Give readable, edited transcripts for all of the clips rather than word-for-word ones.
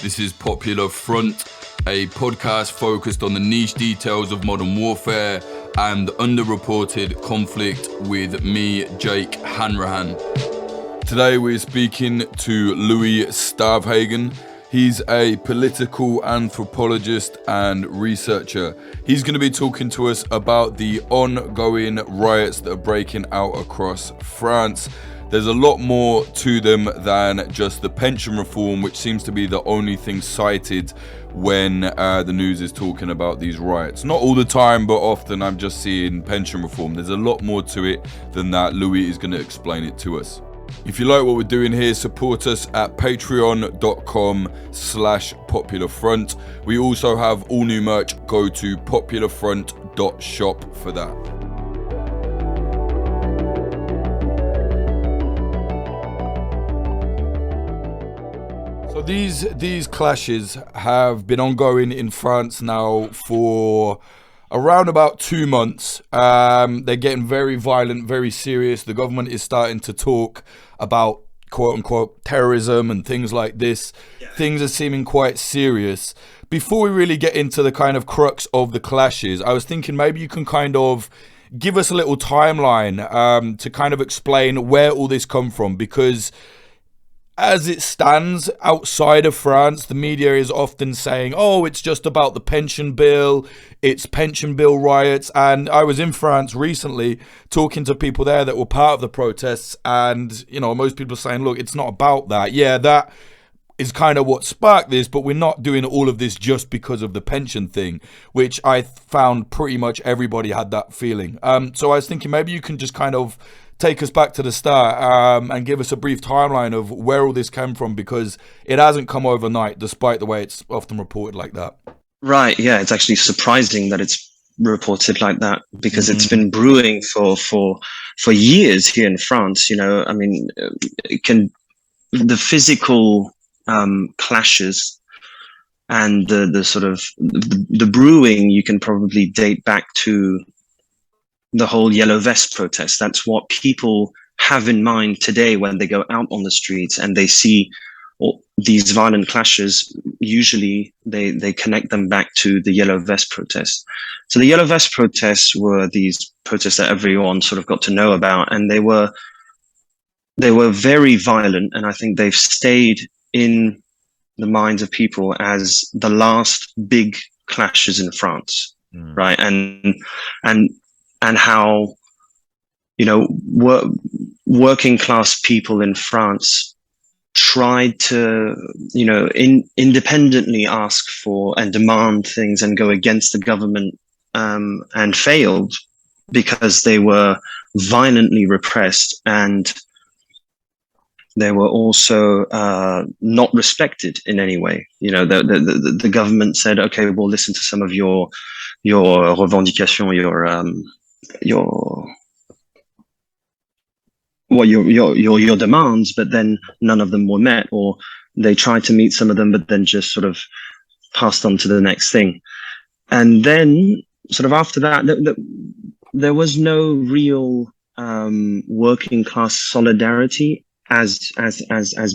This is Popular Front, a podcast focused on the niche details of modern warfare and underreported conflict with me, Jake Hanrahan. Today we're speaking to Louie Stavonhagen. He's a political anthropologist and researcher. He's going to be talking to us about the ongoing riots that are breaking out across France. There's a lot more to them than just the pension reform, which seems to be the only thing cited when the news is talking about these riots. Not all the time, but often I'm just seeing pension reform. There's a lot more to it than that. Louie is going to explain it to us. If you like what we're doing here, support us at patreon.com/popularfront. We also have all new merch. Go to popularfront.shop for that. So these clashes have been ongoing in France now for around about 2 months. They're getting very violent, very serious. The government is starting to talk about quote unquote terrorism and things like this. Yeah. Things are seeming quite serious. Before we really get into the kind of crux of the clashes, I was thinking maybe you can kind of give us a little timeline to kind of explain where all this come from, because as it stands outside of France, the media is often saying, oh, it's just about the pension bill, it's pension bill riots. And I was in France recently talking to people there that were part of the protests, and, you know, most people are saying, look, it's not about that. Yeah, that is kind of what sparked this, but we're not doing all of this just because of the pension thing, which I found pretty much everybody had that feeling. So I was thinking maybe you can just kind of take us back to the start and give us a brief timeline of where all this came from, because it hasn't come overnight, despite the way it's often reported like that. Right, yeah, it's actually surprising that it's reported like that, because it's been brewing for years here in France. You know, I mean, the physical clashes and the sort of the brewing, you can probably date back to the whole yellow vest protest. That's what people have in mind today when they go out on the streets and they see these violent clashes. Usually they connect them back to the yellow vest protest. So the yellow vest protests were these protests that everyone sort of got to know about, and they were very violent, and I think they've stayed in the minds of people as the last big clashes in France, right? And how, you know, working class people in France tried to, you know, independently ask for and demand things and go against the government, and failed because they were violently repressed, and they were also not respected in any way. You know, the government said, okay, we'll listen to some of your revendication, your demands, but then none of them were met, or they tried to meet some of them, but then just sort of passed on to the next thing. And then sort of after that, there was no real working class solidarity as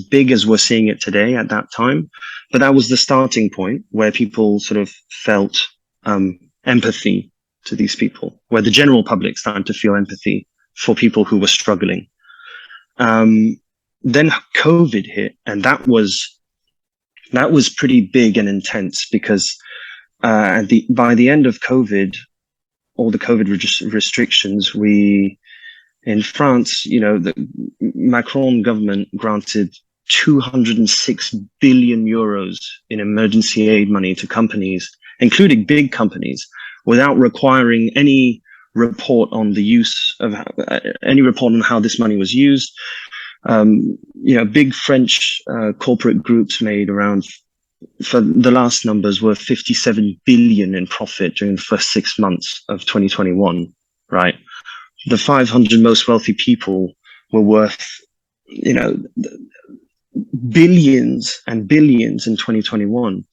big as we're seeing it today at that time. But that was the starting point where people sort of felt empathy to these people, where the general public started to feel empathy for people who were struggling. Then COVID hit, and that was pretty big and intense, because by the end of COVID, all the COVID restrictions, in France, you know, the Macron government granted 206 billion euros in emergency aid money to companies, including big companies, without requiring any report on the use of any report on how this money was used. You know, big French corporate groups made around, for the last numbers were 57 billion in profit during the first 6 months of 2021, right? The 500 most wealthy people were worth, you know, billions and billions in 2021.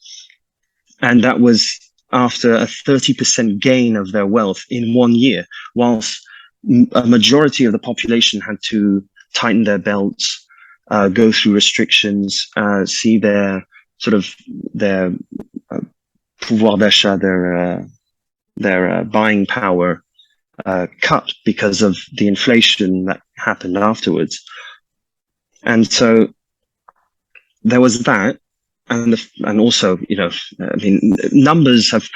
And that was after a 30% gain of their wealth in 1 year, whilst a majority of the population had to tighten their belts, go through restrictions, see their sort of their pouvoir d'achat, their buying power cut because of the inflation that happened afterwards. And so there was that. And also, I mean, numbers have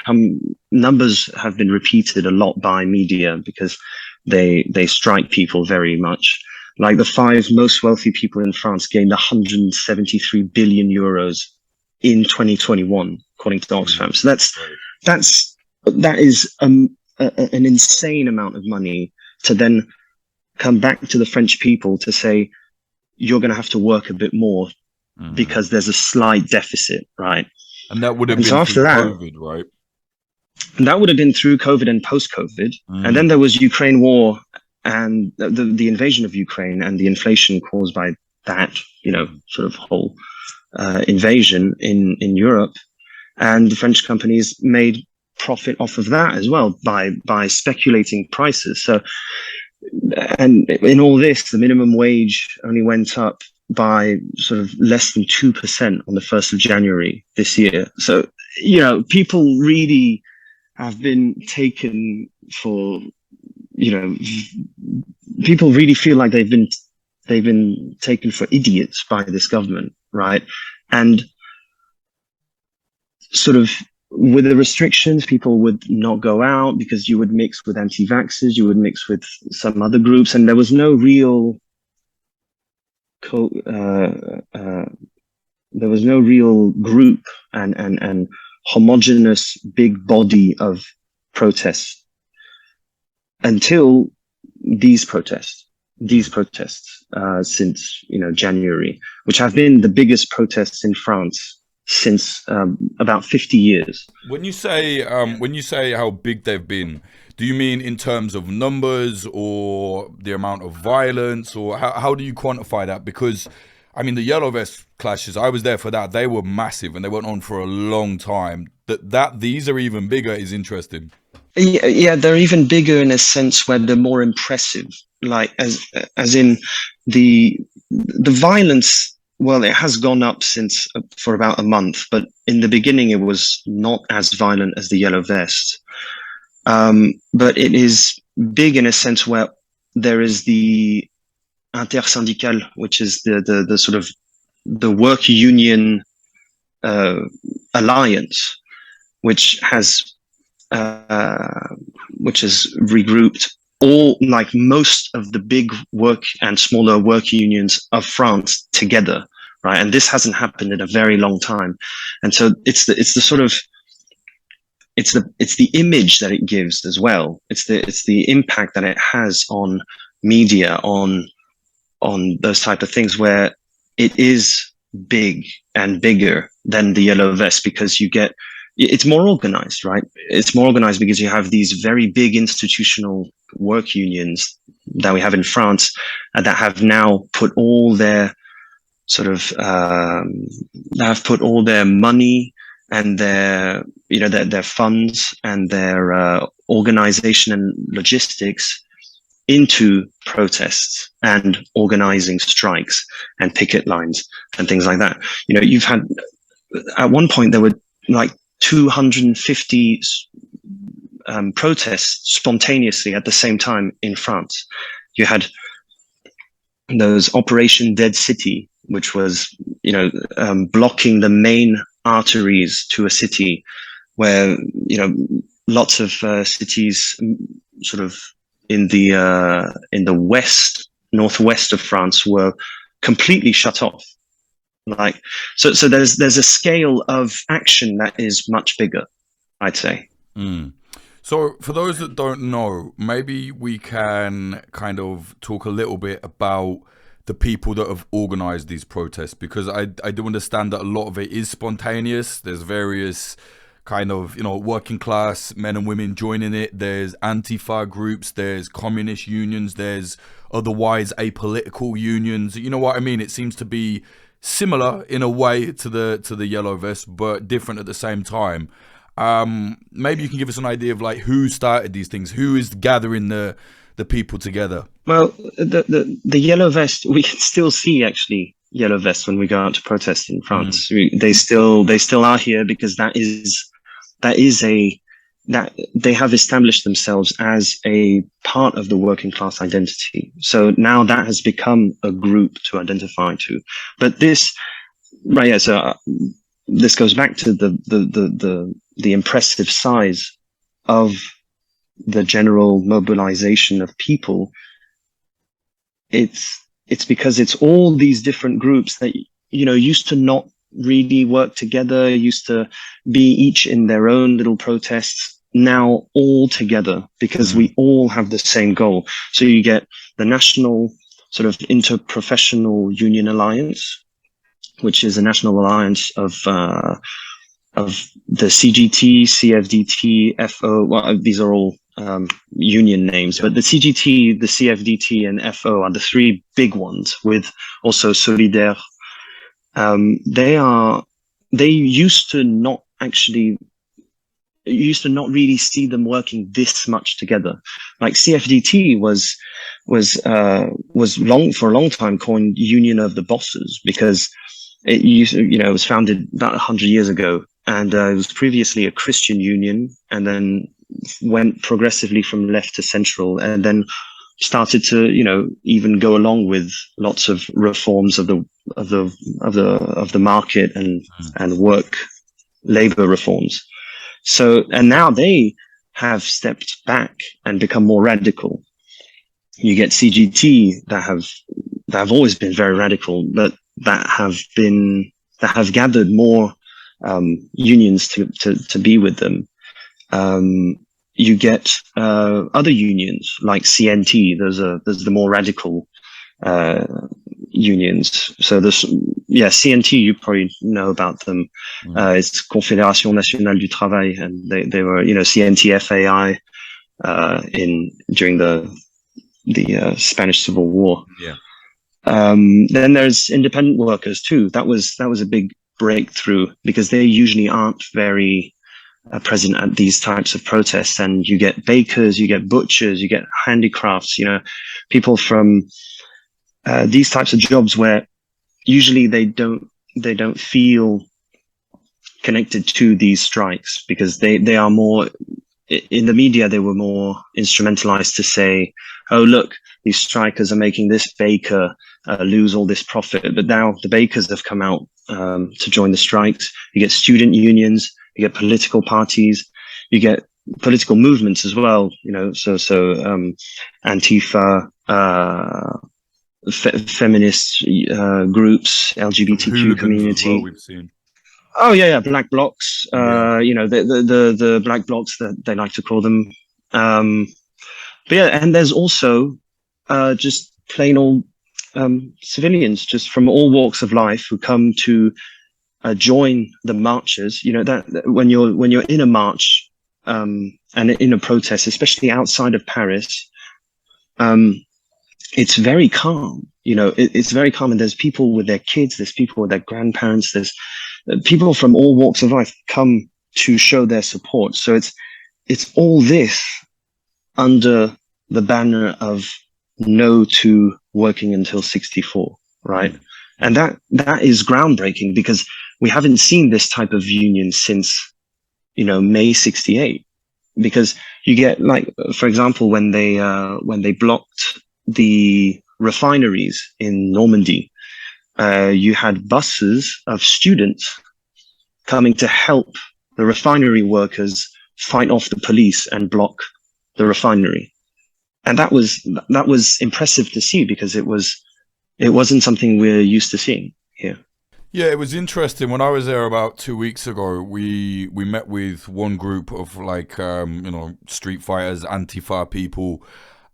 been repeated a lot by media because they strike people very much. Like the 5 most wealthy people in France gained 173 billion euros in 2021, according to Oxfam. So that is an insane amount of money to then come back to the French people to say, you're going to have to work a bit more because there's a slight deficit, right? And that would have been so after that, COVID, right? That would have been through COVID and post-COVID. And then there was Ukraine war and the invasion of Ukraine and the inflation caused by that, sort of whole invasion in Europe. And the French companies made profit off of that as well by speculating prices. So, and in all this, the minimum wage only went up by sort of less than 2% on the 1st of January this year. So, people really have been taken for, people really feel like they've been taken for idiots by this government, right? And sort of with the restrictions, people would not go out because you would mix with anti-vaxxers, you would mix with some other groups, and there was no real group and homogeneous big body of protests until these protests since January, which have been the biggest protests in France since about 50 years. When you say how big they've been, do you mean in terms of numbers or the amount of violence, or how do you quantify that? Because I mean, the Yellow Vest clashes, I was there for that. They were massive and they went on for a long time. These are even bigger is interesting. Yeah, they're even bigger in a sense where they're more impressive. Like as in the violence. Well, it has gone up for about a month, but in the beginning it was not as violent as the Yellow Vest. But it is big in a sense where there is the intersyndical, which is the sort of the work union alliance, which has regrouped most of the big work and smaller work unions of France together, right? And this hasn't happened in a very long time, and so it's the image that it gives as well. It's the impact that it has on media, on those type of things, where it is big and bigger than the Yellow Vest because it's more organized, right? It's more organized because you have these very big institutional work unions that we have in France that have now put all their sort of have put all their money and their funds and their organization and logistics into protests and organizing strikes and picket lines and things like that. You've had at one point there were like 250 protests spontaneously at the same time in France. You had those Operation Dead City, which was blocking the main arteries to a city, where lots of cities sort of in the northwest of France were completely shut off. Like so there's a scale of action that is much bigger, I'd say. So for those that don't know, maybe we can kind of talk a little bit about the people that have organized these protests, because I do understand that a lot of it is spontaneous. There's various kind of working class men and women joining it. There's Antifa groups, there's communist unions, there's otherwise apolitical unions. You know what I mean? It seems to be similar in a way to the Yellow Vest, but different at the same time. Maybe you can give us an idea of like who started these things, who is gathering the people together. Well, the Yellow Vest, we can still see actually yellow vests when we go out to protest in France. They still are here because that they have established themselves as a part of the working class identity. So now that has become a group to identify to. But this, right? Yeah. So this goes back to the impressive size of the general mobilization of people. It's because it's all these different groups that, you know, used to not really work together, used to be each in their own little protests, now all together because we all have the same goal. So you get the National sort of Interprofessional Union Alliance, which is a national alliance of the CGT, CFDT, FO. Well, these are all union names, but the CGT, the CFDT, and FO are the three big ones, with also Solidaire. They used to not really see them working this much together. Like CFDT was for a long time coined Union of the Bosses because it was founded about 100 years ago, and it was previously a Christian union, and then went progressively from left to central, and then started to, even go along with lots of reforms of the market and work labor reforms. So, and now they have stepped back and become more radical. You get CGT that have always been very radical, but that have gathered more unions to be with them. You get other unions like CNT. There's the more radical unions. So CNT, you probably know about them. It's Confédération Nationale du Travail, and they were, CNT FAI during the Spanish Civil War. Yeah. Then there's independent workers too. That was a big breakthrough because they usually aren't very present at these types of protests. And you get bakers, you get butchers, you get handicrafts, people from these types of jobs where usually they don't feel connected to these strikes because they are more in the media. They were more instrumentalized to say, oh, look, these strikers are making this baker lose all this profit. But now the bakers have come out to join the strikes. You get student unions, you get political parties, you get political movements as well, Antifa, feminist groups, LGBTQ community. Well, we've seen. Oh yeah, black blocs. The black blocs that they like to call them. But yeah, and there's also just plain old civilians, just from all walks of life, who come to join the marches. That when you're in a march and in a protest, especially outside of Paris, it's very calm. It's very calm, and there's people with their kids, there's people with their grandparents, there's people from all walks of life come to show their support. So it's all this under the banner of no to working until 64, right? And that is groundbreaking because we haven't seen this type of union since, May 68. Because you get, like, for example, when they blocked the refineries in Normandy, you had buses of students coming to help the refinery workers fight off the police and block the refinery. And that was impressive to see because it wasn't something we're used to seeing here. Yeah, it was interesting. When I was there about 2 weeks ago, we met with one group of street fighters, Antifa people,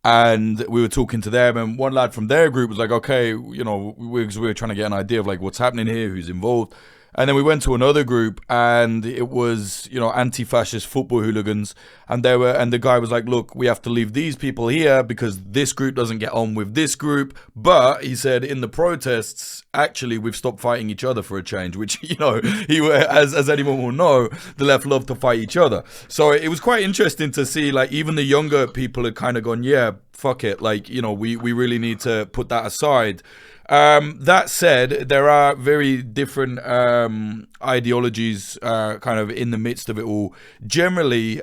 and we were talking to them. And one lad from their group was like, "Okay, we were trying to get an idea of like what's happening here, who's involved." And then we went to another group, and it was, anti-fascist football hooligans, and the guy was like, "Look, we have to leave these people here because this group doesn't get on with this group." But he said, in the protests, actually, we've stopped fighting each other for a change, which, as anyone will know, the left love to fight each other. So it was quite interesting to see, like, even the younger people had kind of gone, yeah, fuck it, like, we really need to put that aside. That said, there are very different ideologies kind of in the midst of it all. Generally,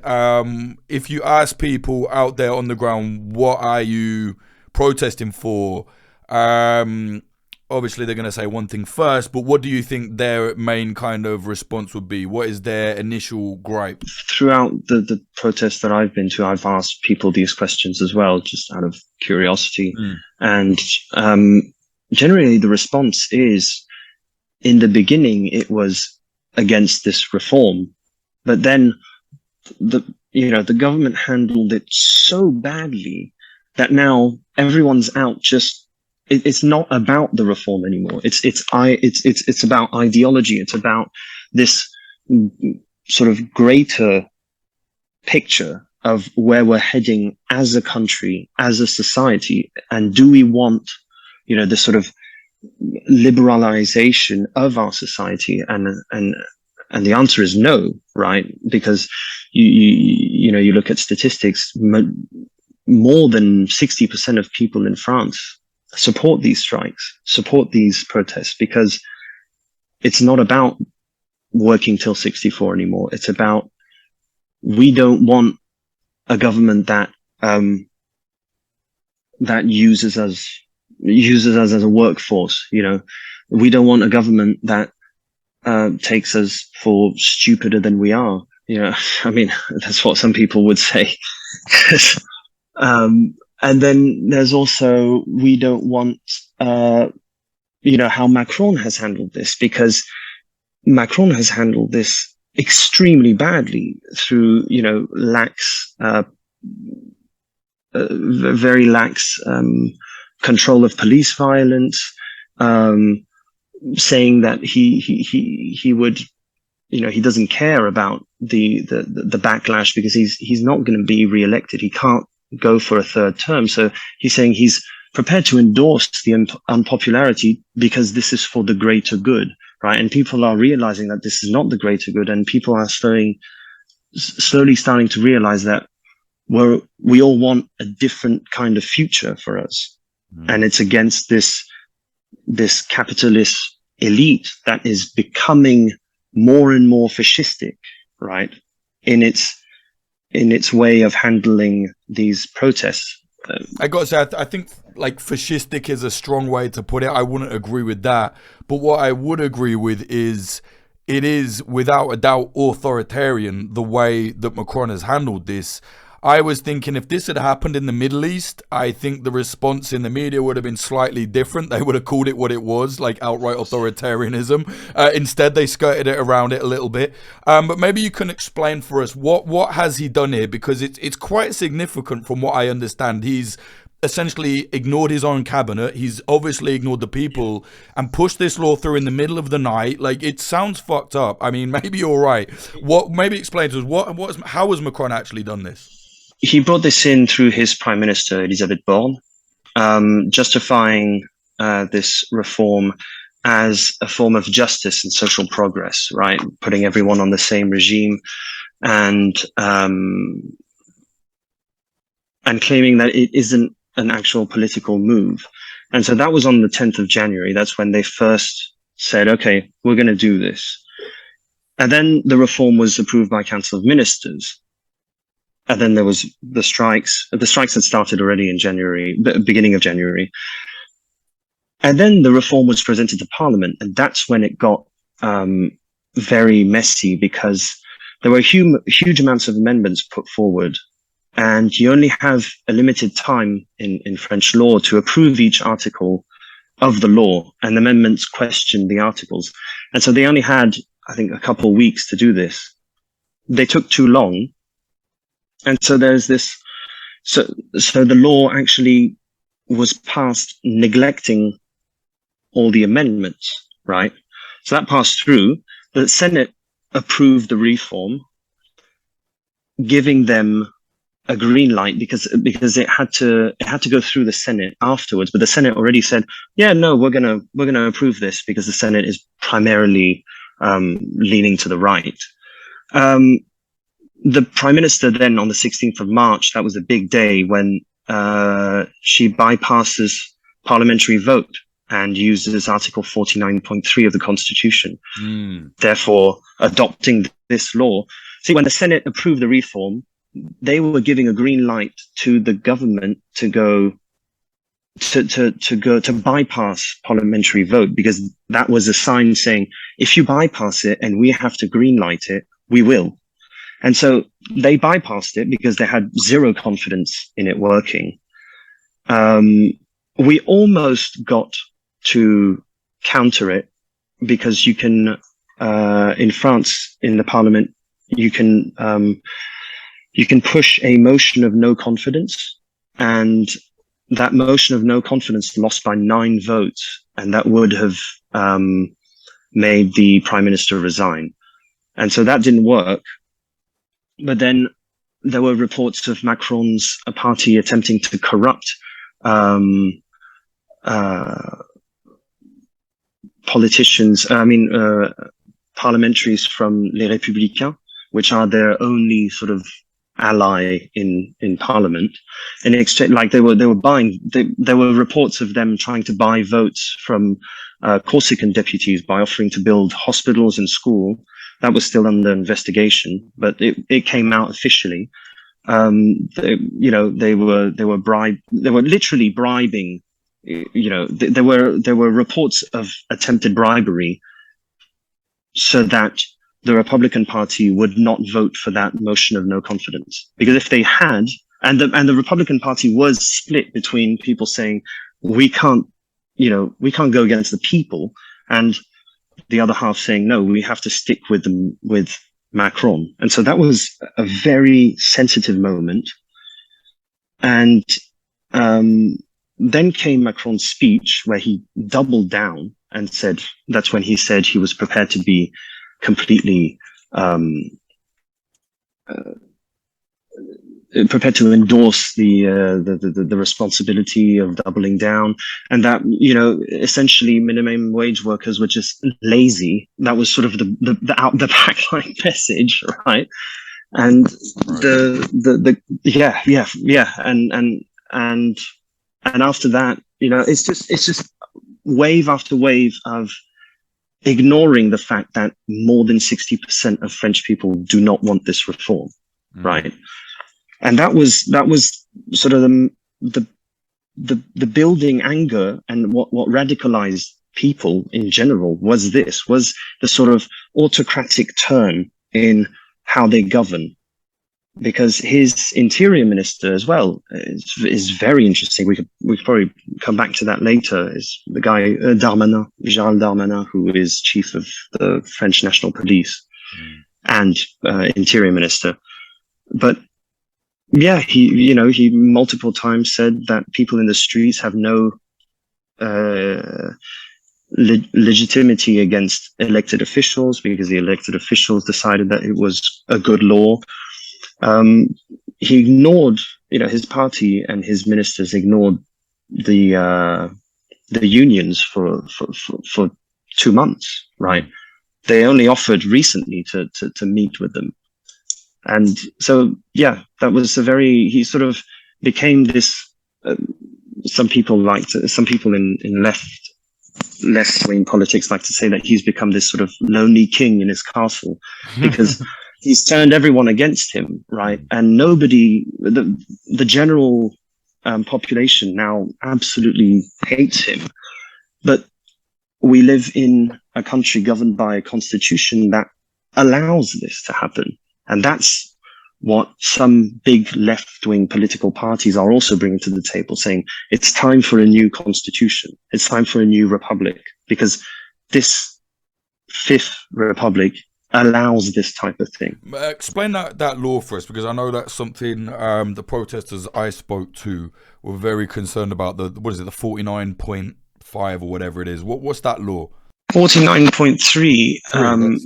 if you ask people out there on the ground, what are you protesting for? Obviously, they're going to say one thing first, but what do you think their main kind of response would be? What is their initial gripe? Throughout the protests that I've been to, I've asked people these questions as well, just out of curiosity. And generally, the response is, in the beginning, it was against this reform, but then the government handled it so badly that now everyone's out. It's not about the reform anymore. It's about ideology. It's about this sort of greater picture of where we're heading as a country, as a society, and do we want, this sort of liberalization of our society? And the answer is no, right? Because you look at statistics, more than 60% of people in France support these strikes, support these protests, because it's not about working till 64 anymore. It's about, we don't want a government that uses us as a workforce. We don't want a government that takes us for stupider than we are. I mean, that's what some people would say. And then there's also, we don't want, how Macron has handled this, because Macron has handled this extremely badly through, very lax control of police violence, saying that he would, he doesn't care about the backlash because he's not going to be re-elected. He can't go for a third term. So he's saying he's prepared to endorse the unpopularity because this is for the greater good, right? And people are realizing that this is not the greater good, and people are slowly starting to realize that we all want a different kind of future for us. And it's against this capitalist elite that is becoming more and more fascistic, right? In its way of handling these protests. I got to say, I think like fascistic is a strong way to put it. I wouldn't agree with that. But what I would agree with is it is without a doubt authoritarian the way that Macron has handled this. I was thinking if this had happened in the Middle East, I think the response in the media would have been slightly different. They would have called it what it was, like outright authoritarianism. Instead, they skirted it around it a little bit. But maybe you can explain for us what has he done here? Because it's quite significant from what I understand. He's essentially ignored his own cabinet. He's obviously ignored the people and pushed this law through in the middle of the night. Like, it sounds fucked up. I mean, maybe you're right. Maybe explain to us how has Macron actually done this? He brought this in through his prime minister, Elisabeth Borne, justifying this reform as a form of justice and social progress, right? Putting everyone on the same regime, and claiming that it isn't an actual political move. And so that was on the 10th of January. That's when they first said, okay, we're going to do this. And then the reform was approved by Council of Ministers. And then there was the strikes. The strikes had started already in January, beginning of January. And then the reform was presented to Parliament. And that's when it got very messy, because there were huge amounts of amendments put forward. And you only have a limited time in French law to approve each article of the law. And amendments question the articles. And so they only had, I think, a couple of weeks to do this. They took too long. And so there's this, so the law actually was passed neglecting all the amendments, right? So that passed through. The Senate approved the reform, giving them a green light because it had to go through the Senate afterwards. But the Senate already said, yeah, no, we're gonna approve this, because the Senate is primarily leaning to the right. The Prime Minister then, on the 16th of March, that was a big day when she bypasses parliamentary vote and uses Article 49.3 of the Constitution. Mm. Therefore, adopting this law. See, when the Senate approved the reform, they were giving a green light to the government to go to bypass parliamentary vote, because that was a sign saying, if you bypass it and we have to green light it, we will. And so they bypassed it because they had zero confidence in it working. We almost got to counter it, because you can, in France, in the parliament, you can push a motion of no confidence, and that motion of no confidence lost by 9 votes, and that would have made the prime minister resign. And so that didn't work. But then there were reports of Macron's party attempting to corrupt politicians, parliamentaries from Les Républicains, which are their only sort of ally in parliament. In exchange, like they were buying, there were reports of them trying to buy votes from Corsican deputies by offering to build hospitals and school. That was still under investigation, but it came out officially. They were literally bribing. There were reports of attempted bribery, so that the Republican Party would not vote for that motion of no confidence. Because if they had, and the Republican Party was split between people saying we can't go against the people, and the other half saying no, we have to stick with Macron. And so that was a very sensitive moment. And then came Macron's speech, where he doubled down and said, that's when he said he was prepared to be completely prepared to endorse the responsibility of doubling down, and that essentially minimum wage workers were just lazy. That was sort of the backline message, right? And and after that, it's just wave after wave of ignoring the fact that more than 60% of French people do not want this reform, right? And that was sort of the building anger, and what radicalized people in general was the sort of autocratic turn in how they govern. Because his interior minister as well is very interesting. We could probably come back to that later. Is the guy Gérald Darmanin, who is chief of the French National Police and interior minister. But yeah, he multiple times said that people in the streets have no legitimacy against elected officials, because the elected officials decided that it was a good law. He ignored, his party and his ministers ignored the unions for 2 months, right? They only offered recently to meet with them. And so, yeah, that was he sort of became this, some people in left-wing politics like to say that he's become this sort of lonely king in his castle, because he's turned everyone against him, right? And nobody, the general population now absolutely hates him. But we live in a country governed by a constitution that allows this to happen. And that's what some big left-wing political parties are also bringing to the table, saying it's time for a new constitution. It's time for a new republic, because this fifth republic allows this type of thing. Explain that law for us, because I know that's something the protesters I spoke to were very concerned about. The 49.5 or whatever it is. What's that law? 49.3.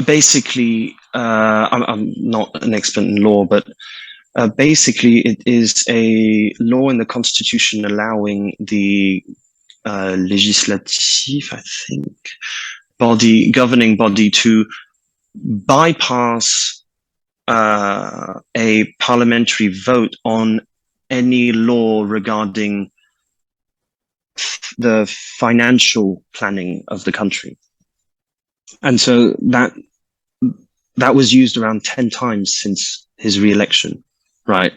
Basically, I'm not an expert in law, but basically it is a law in the constitution allowing the legislative, I think, governing body to bypass a parliamentary vote on any law regarding the financial planning of the country. And so that was used around 10 times since his re-election, right?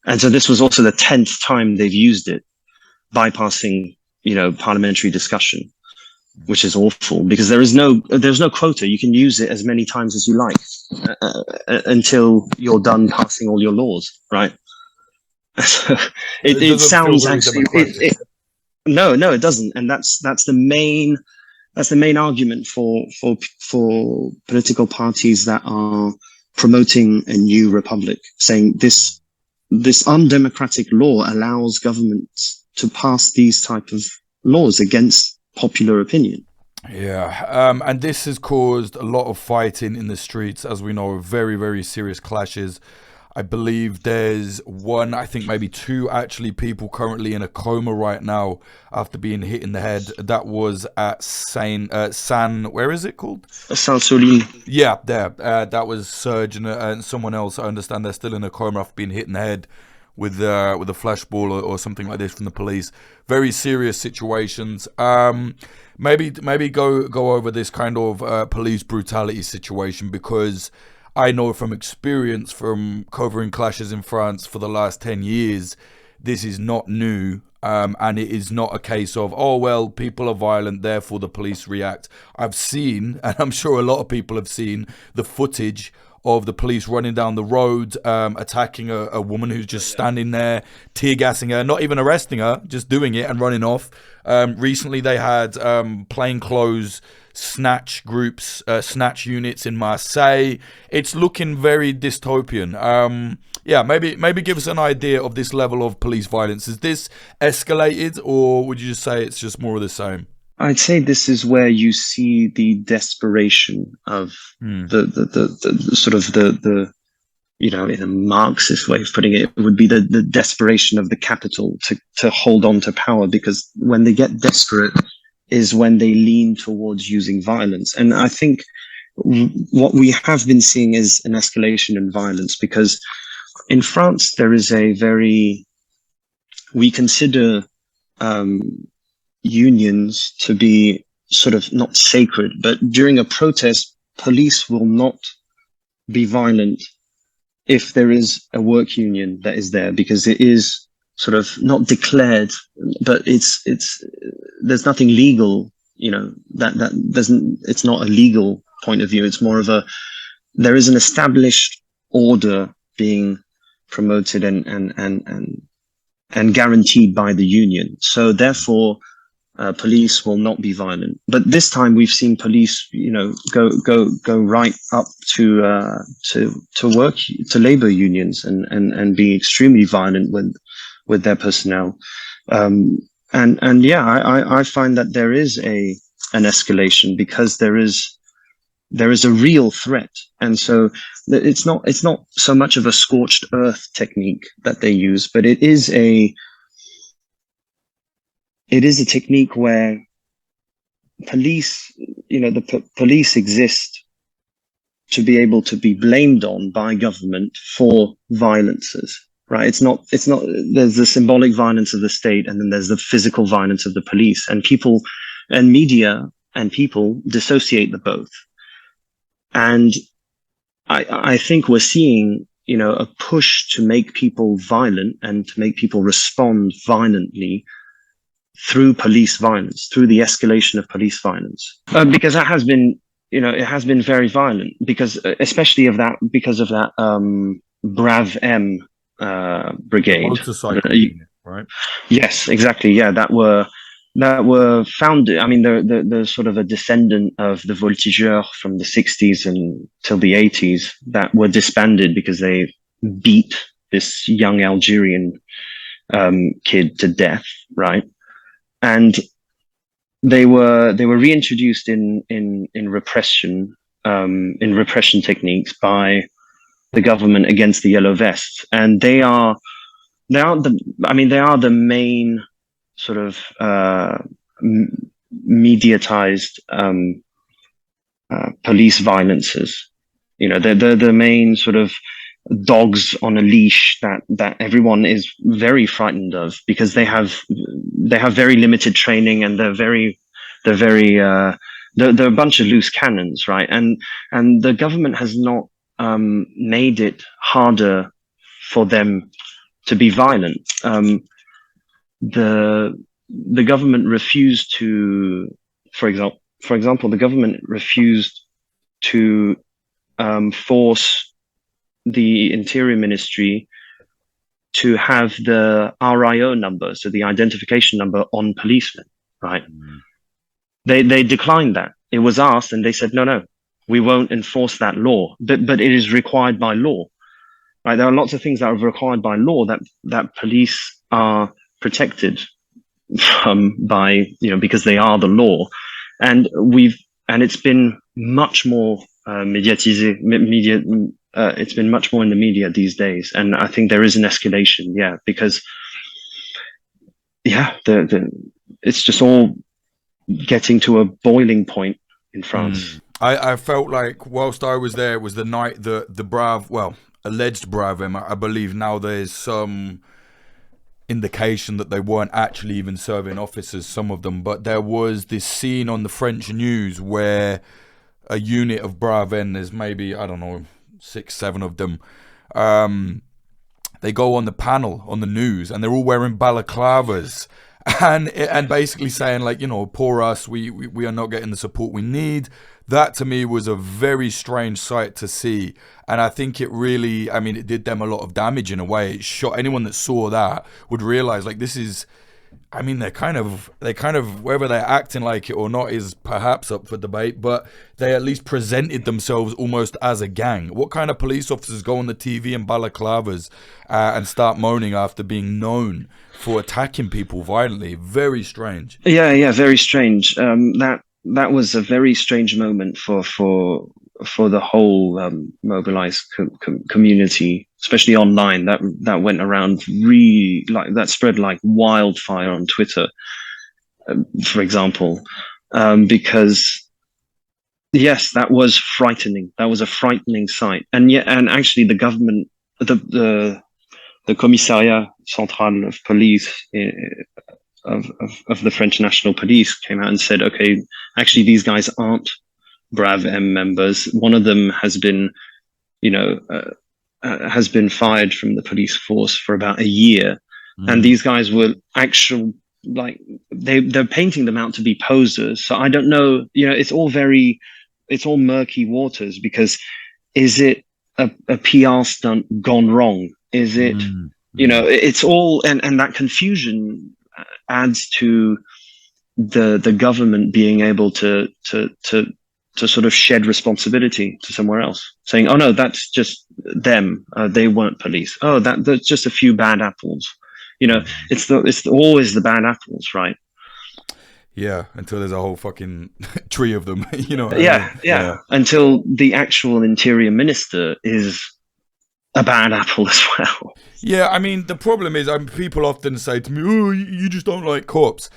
And so this was also the 10th time they've used it, bypassing, parliamentary discussion, which is awful because there's no quota. You can use it as many times as you like until you're done passing all your laws, right? So it sounds actually no, it doesn't, and that's the main argument for political parties that are promoting a new republic, saying this undemocratic law allows governments to pass these type of laws against popular opinion. Yeah, and this has caused a lot of fighting in the streets, as we know, very, very serious clashes. I believe there's one, I think maybe two actually people currently in a coma right now after being hit in the head. That was at where is it called? Saint-Soline. Yeah, there. That was Serge and someone else. I understand they're still in a coma after being hit in the head with a flashball or something like this from the police. Very serious situations. Maybe go over this kind of police brutality situation, because I know from experience from covering clashes in France for the last 10 years, this is not new. And it is not a case of, oh, well, people are violent, therefore the police react. I've seen, and I'm sure a lot of people have seen, the footage of the police running down the road, attacking a woman who's just standing there, tear gassing her, not even arresting her, just doing it and running off. Recently, they had plainclothes snatch groups, snatch units in Marseille. It's looking very dystopian. Yeah, maybe give us an idea of this level of police violence. Is this escalated, or would you just say it's just more of the same? I'd say this is where you see the desperation of the sort of the in a Marxist way of putting it, it would be the desperation of the capital to hold on to power, because when they get desperate is when they lean towards using violence. And I think what we have been seeing is an escalation in violence, because in France there is we consider unions to be sort of not sacred, but during a protest, police will not be violent if there is a work union that is there, because it is sort of not declared, but there's nothing legal, that doesn't, it's not a legal point of view. It's more of there is an established order being promoted and guaranteed by the union. So therefore, police will not be violent. But this time we've seen police, go right up to labor unions and be extremely violent with their personnel. And yeah, I find that there is an escalation, because there is a real threat. And so it's not so much of a scorched earth technique that they use, but it is a technique where police, the police exist to be able to be blamed on by government for violences, right? It's not, there's the symbolic violence of the state, and then there's the physical violence of the police, and people and media and people dissociate the both. And I think we're seeing, a push to make people violent and to make people respond violently through police violence, through the escalation of police violence, because that has been, it has been very violent, because especially because of that Brav M brigade, motorcycle unit, right? Yes, exactly. Yeah, that were founded. I mean, they're sort of a descendant of the Voltigeurs from the 60s and till the 80s, that were disbanded because they beat this young Algerian kid to death, right? And they were reintroduced in repression techniques by the government against the yellow vests, and they are the main sort of mediatized police violences. They're the main sort of dogs on a leash that everyone is very frightened of, because they have very limited training, and they're a bunch of loose cannons, right? And the government has not made it harder for them to be violent. The government refused to, for example, the government refused to force the Interior Ministry to have the RIO number, so the identification number, on policemen, right? They declined that. It was asked, and they said, no, we won't enforce that law. But it is required by law, right? There are lots of things that are required by law that police are protected from by, because they are the law. And it's been much more it's been much more in the media these days. And I think there is an escalation, because it's just all getting to a boiling point in France. I felt like whilst I was there, it was the night that the alleged Bravem, I believe now there's some indication that they weren't actually even serving officers, some of them, but there was this scene on the French news where a unit of Bravem, there's maybe, I don't know, 6-7 of them, they go on the panel on the news and they're all wearing balaclavas and basically saying, like, poor us, we are not getting the support we need. That to me was a very strange sight to see, and I think it really, it did them a lot of damage in a way. It shot anyone that saw that would realize, like, this is, they kind of, whether they're acting like it or not is perhaps up for debate, but they at least presented themselves almost as a gang. What kind of police officers go on the TV in balaclavas and start moaning after being known for attacking people violently? Very strange. Yeah, very strange. That was a very strange moment for the whole mobilized community, especially online. That went around that spread like wildfire on Twitter, for example, because yes, that was frightening. That was a frightening sight, and actually the government, the Commissariat Central of Police of the French National Police came out and said, okay, actually these guys aren't Bravem members. One of them has been fired from the police force for about a year, and these guys were actual, like, they're painting them out to be posers. So I don't know, it's all murky waters, because is it a PR stunt gone wrong? Is it it's all, and that confusion adds to the government being able to sort of shed responsibility to somewhere else, saying, oh no, that's just them, they weren't police. Oh, that's just a few bad apples. It's always the bad apples, right? Yeah, until there's a whole fucking tree of them. Yeah. Until the actual interior minister is a bad apple as well. Yeah, the problem is, people often say to me, oh, you just don't like cops.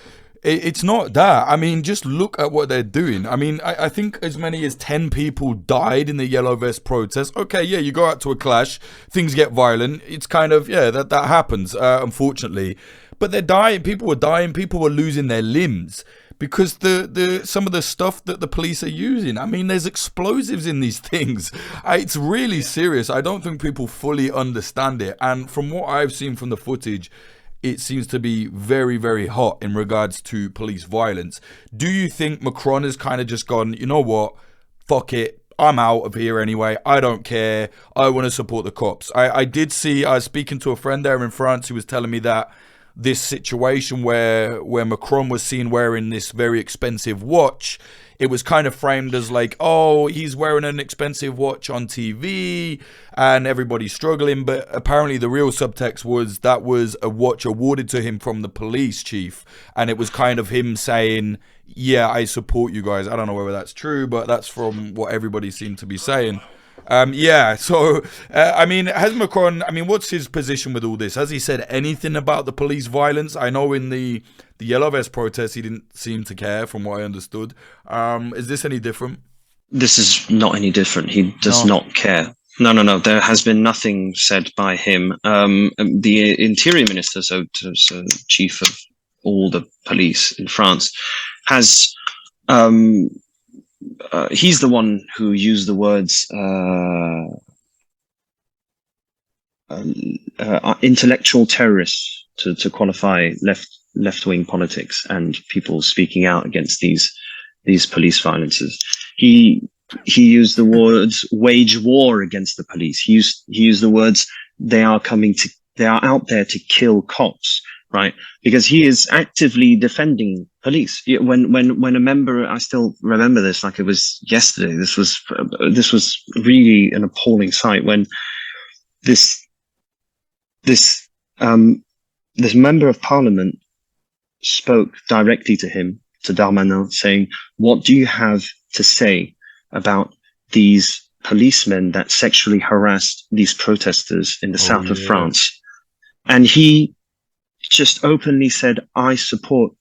It's not that. just look at what they're doing. I think as many as 10 people died in the Yellow Vest protest. Okay, yeah, you go out to a clash, things get violent. It's kind of, that happens, unfortunately. But they're dying. People were dying. People were losing their limbs because the some of the stuff that the police are using. There's explosives in these things. It's really serious. I don't think people fully understand it. And from what I've seen from the footage, it seems to be very, very hot in regards to police violence. Do you think Macron has kind of just gone, you know what, fuck it, I'm out of here anyway, I don't care, I want to support the cops? I was speaking to a friend there in France who was telling me that this situation where Macron was seen wearing this very expensive watch, it was kind of framed as like, oh, he's wearing an expensive watch on TV and everybody's struggling. But apparently the real subtext was that was a watch awarded to him from the police chief. And it was kind of him saying, yeah, I support you guys. I don't know whether that's true, but that's from what everybody seemed to be saying. So, has Macron, what's his position with all this? Has he said anything about the police violence? I know in the Yellow Vest protest, he didn't seem to care, from what I understood. Is this any different? This is not any different. He does not care. No. There has been nothing said by him. The interior minister, so chief of all the police in France, has he's the one who used the words intellectual terrorists to qualify left-wing politics and people speaking out against these police violences. He used the words wage war against the police. He used the words they are out there to kill cops, right? Because he is actively defending police. When a member, I still remember this like it was yesterday. This was really an appalling sight when this member of parliament spoke directly to him, to Darmanin, saying, "What do you have to say about these policemen that sexually harassed these protesters in the south of France?" And he just openly said, "I support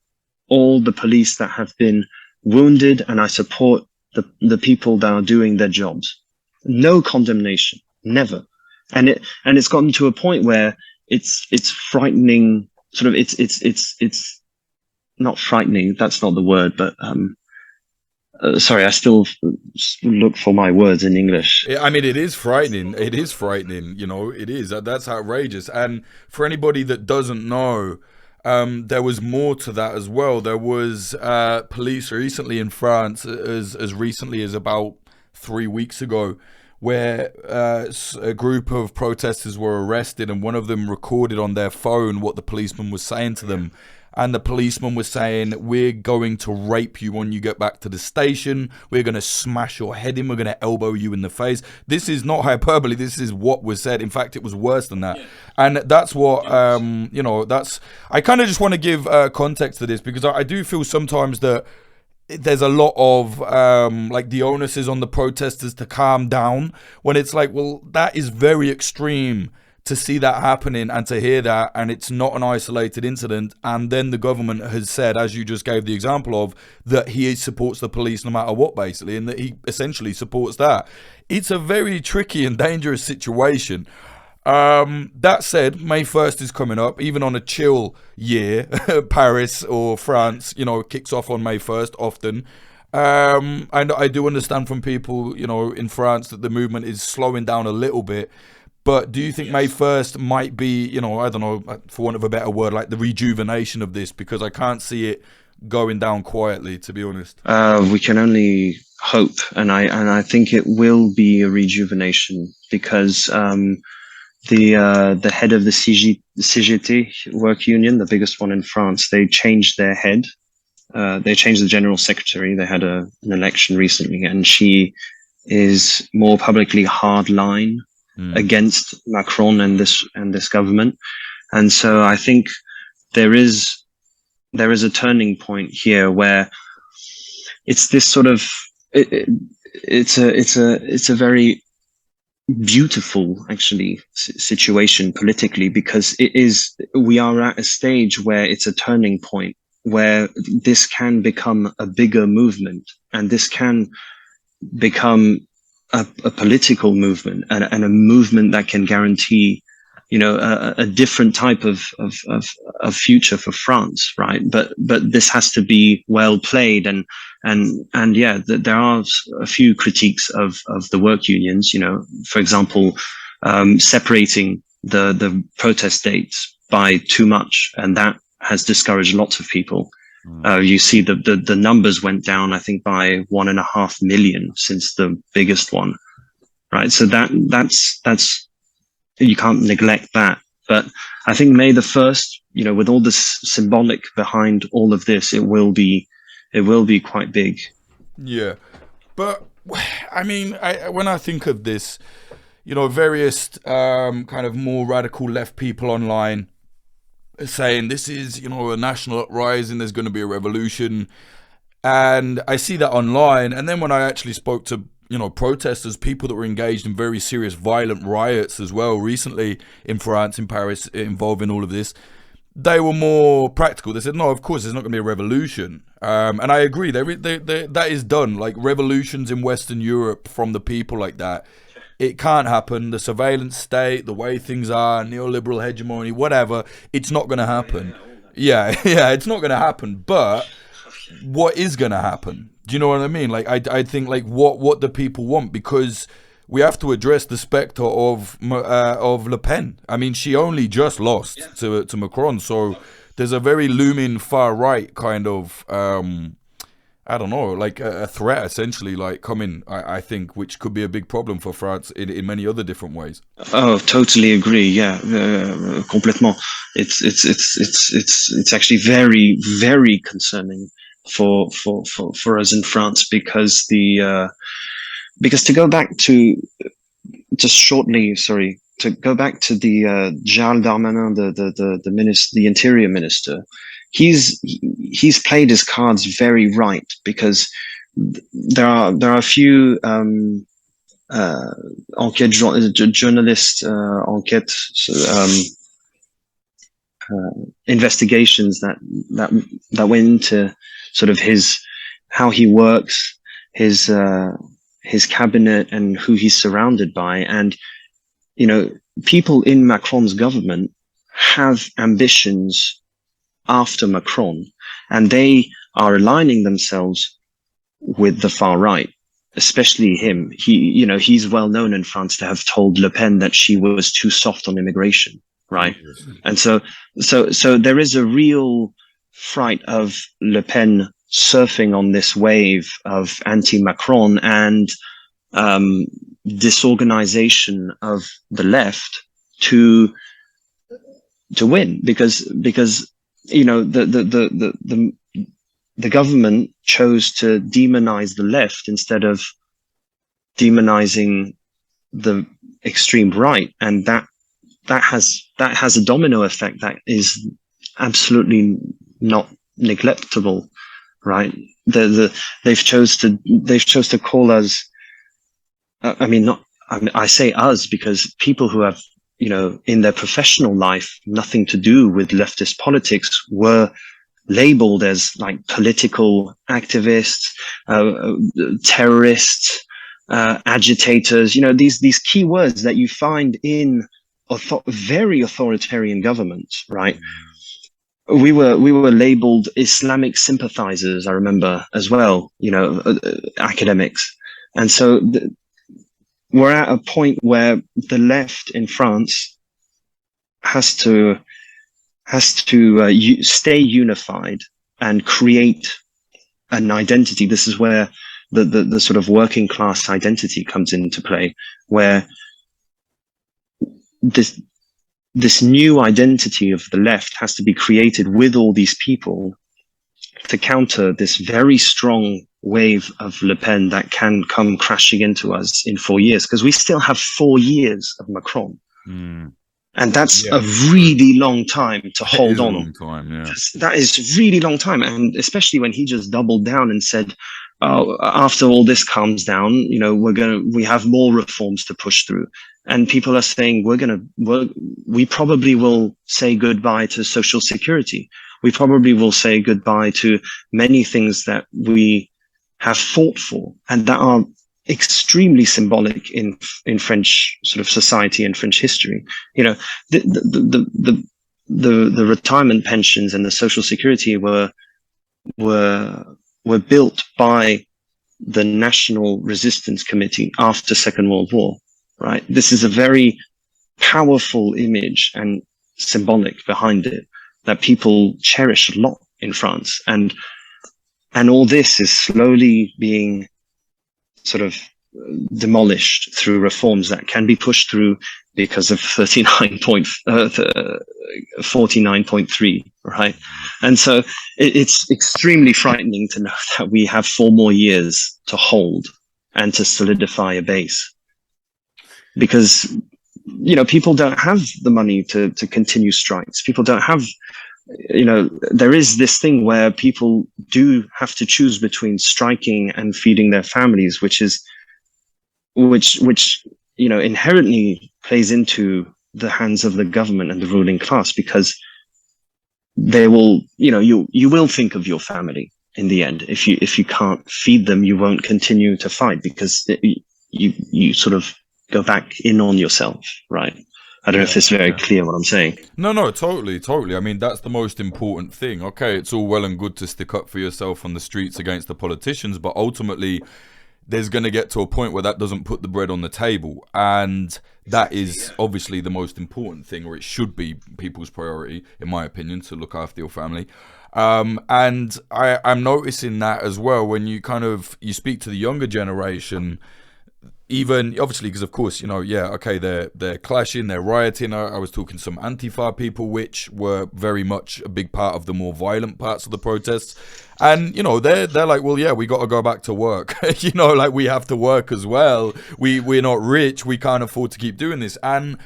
all the police that have been wounded, and I support the people that are doing their jobs." No condemnation, never. And it's gotten to a point where it's frightening. Sort of, it's not frightening. That's not the word, but sorry, I still look for my words in English. I mean, it is frightening. It is frightening. You know, it is. That's outrageous. And for anybody that doesn't know, there was more to that as well. There was police recently in France, as recently as about 3 weeks ago, where a group of protesters were arrested, and one of them recorded on their phone what the policeman was saying to them. And the policeman was saying, "We're going to rape you when you get back to the station. We're going to smash your head in. We're going to elbow you in the face." This is not hyperbole. This is what was said. In fact, it was worse than that. Yeah. And that's what, I kind of just want to give context to this, because I do feel sometimes that there's a lot of like the onus is on the protesters to calm down, when it's like, well, that is very extreme to see that happening and to hear that, and it's not an isolated incident. And then the government has said, as you just gave the example of, that he supports the police no matter what, basically, and that he essentially supports that. It's a very tricky and dangerous situation. That said, May 1st is coming up. Even on a chill year, Paris or France, kicks off on May 1st often. And I do understand from people, in France, that the movement is slowing down a little bit. But do you think May 1st might be, I don't know, for want of a better word, like the rejuvenation of this? Because I can't see it going down quietly, to be honest. We can only hope, and I think it will be a rejuvenation, because the head of the CGT work union, the biggest one in France, they changed their head. They changed the general secretary. They had an election recently, and she is more publicly hardline against Macron and this government. And so I think there is a turning point here where it's this sort of it's a very beautiful, actually, situation politically, because we are at a stage where it's a turning point where this can become a bigger movement, and this can become a political movement, and a movement that can guarantee, a different type of future for France, right? But this has to be well played, and yeah, there are a few critiques of the work unions, for example, separating the protest dates by too much, and that has discouraged lots of people. You see the numbers went down, I think, by 1.5 million since the biggest one, right? So that's you can't neglect that. But I think May the 1st, with all this symbolic behind all of this, it will be quite big. Yeah, but I mean, when I think of this, various kind of more radical left people online saying this is, a national uprising, there's going to be a revolution. And I see that online. And then when I actually spoke to, protesters, people that were engaged in very serious violent riots as well recently in France, in Paris, involving all of this, they were more practical. They said, no, of course, there's not going to be a revolution. And I agree. That is done. Like revolutions in Western Europe from the people like that it can't happen. The surveillance state, the way things are, neoliberal hegemony, whatever, it's not going to happen. Yeah, yeah, it's not going to happen. But what is going to happen? Do you know what I mean? Like, I think, like, what the people want, because we have to address the specter of Le Pen. I mean, she only just lost to Macron, so there's a very looming far right kind of I don't know, like a threat essentially, like coming. I think, which could be a big problem for France in many other different ways. Oh, totally agree. Yeah, complètement. It's actually very, very concerning for us in France, because because to go back to just shortly, sorry, to go back to the Gérald Darmanin, the interior minister, he's played his cards very right, because there are a few enquête journalist enquête investigations that went into sort of how he works, his cabinet, and who he's surrounded by. And people in Macron's government have ambitions after Macron, and they are aligning themselves with the far right, especially him. He's well known in France to have told Le Pen that she was too soft on immigration, right? And so there is a real fright of Le Pen surfing on this wave of anti-Macron and disorganization of the left to win, because the government chose to demonize the left instead of demonizing the extreme right, and that has a domino effect that is absolutely not neglectable, right? They've chose to call us. I say us because people who have in their professional life nothing to do with leftist politics were labeled as like political activists, terrorists, agitators. These key words that you find in very authoritarian governments, right? We were labeled Islamic sympathizers, I remember, as well, academics. And so we're at a point where the left in France has to stay unified and create an identity. This is where the sort of working class identity comes into play, where this new identity of the left has to be created with all these people to counter this very strong wave of Le Pen that can come crashing into us in 4 years, because we still have 4 years of Macron. And that's a really long time to hold on. Long time, yeah. That is really long time. And especially when he just doubled down and said, oh, after all this calms down, we have more reforms to push through. And people are saying, we probably will say goodbye to social security. We probably will say goodbye to many things that we have fought for, and that are extremely symbolic in French sort of society and French history. The retirement pensions and the social security were built by the National Resistance Committee after Second World War, right? This is a very powerful image and symbolic behind it that people cherish a lot in France, and all this is slowly being sort of demolished through reforms that can be pushed through because of 49.3, right? And so it's extremely frightening to know that we have 4 more years to hold and to solidify a base, because people don't have the money to continue strikes. People don't have, there is this thing where people do have to choose between striking and feeding their families, which inherently plays into the hands of the government and the ruling class, because they will, you will think of your family in the end. If you can't feed them, you won't continue to fight, because you sort of go back in on yourself, right? I don't know if it's very clear what I'm saying. No, totally. I mean, that's the most important thing. Okay, it's all well and good to stick up for yourself on the streets against the politicians, but ultimately, there's going to get to a point where that doesn't put the bread on the table. And that is obviously the most important thing, or it should be people's priority, in my opinion, to look after your family. And I'm noticing that as well when you speak to the younger generation, even obviously because of course they're clashing, they're rioting. I was talking to some Antifa people, which were very much a big part of the more violent parts of the protests, and they're like, well, yeah, we got to go back to work. Like we have to work as well. We're not rich, we can't afford to keep doing this. And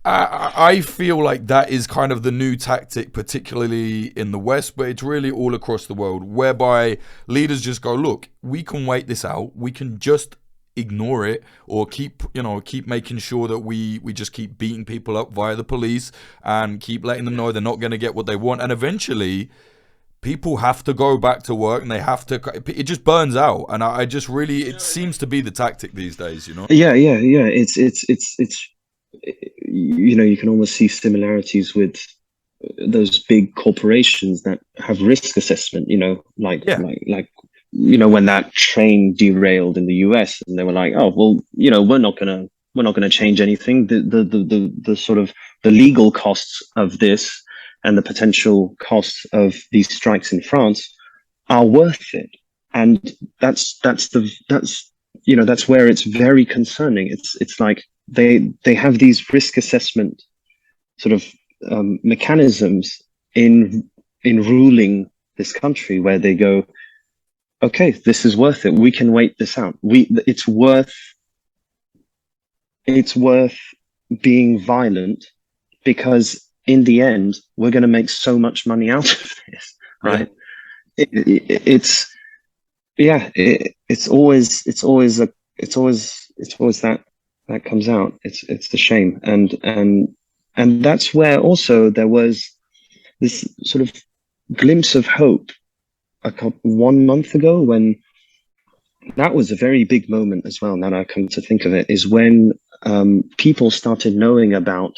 I feel like that is kind of the new tactic, particularly in the West, but it's really all across the world, whereby leaders just go, look, we can wait this out, we can just ignore it, or keep making sure that we just keep beating people up via the police and keep letting them know they're not going to get what they want, and eventually people have to go back to work and they have to, it just burns out. And I just really, it seems to be the tactic these days. Yeah, it's you can almost see similarities with those big corporations that have risk assessment, like when that train derailed in the US, and they were like, oh, well, we're not gonna change anything. The sort of the legal costs of this and the potential costs of these strikes in France are worth it. And that's where it's very concerning. It's like they have these risk assessment sort of mechanisms in ruling this country, where they go, okay, this is worth it. We can wait this out. It's worth being violent, because in the end, we're going to make so much money out of this, right? Yeah. It's always that comes out. It's a shame, and that's where also there was this sort of glimpse of hope 1 month ago, when that was a very big moment as well. Now that I come to think of it, is when people started knowing about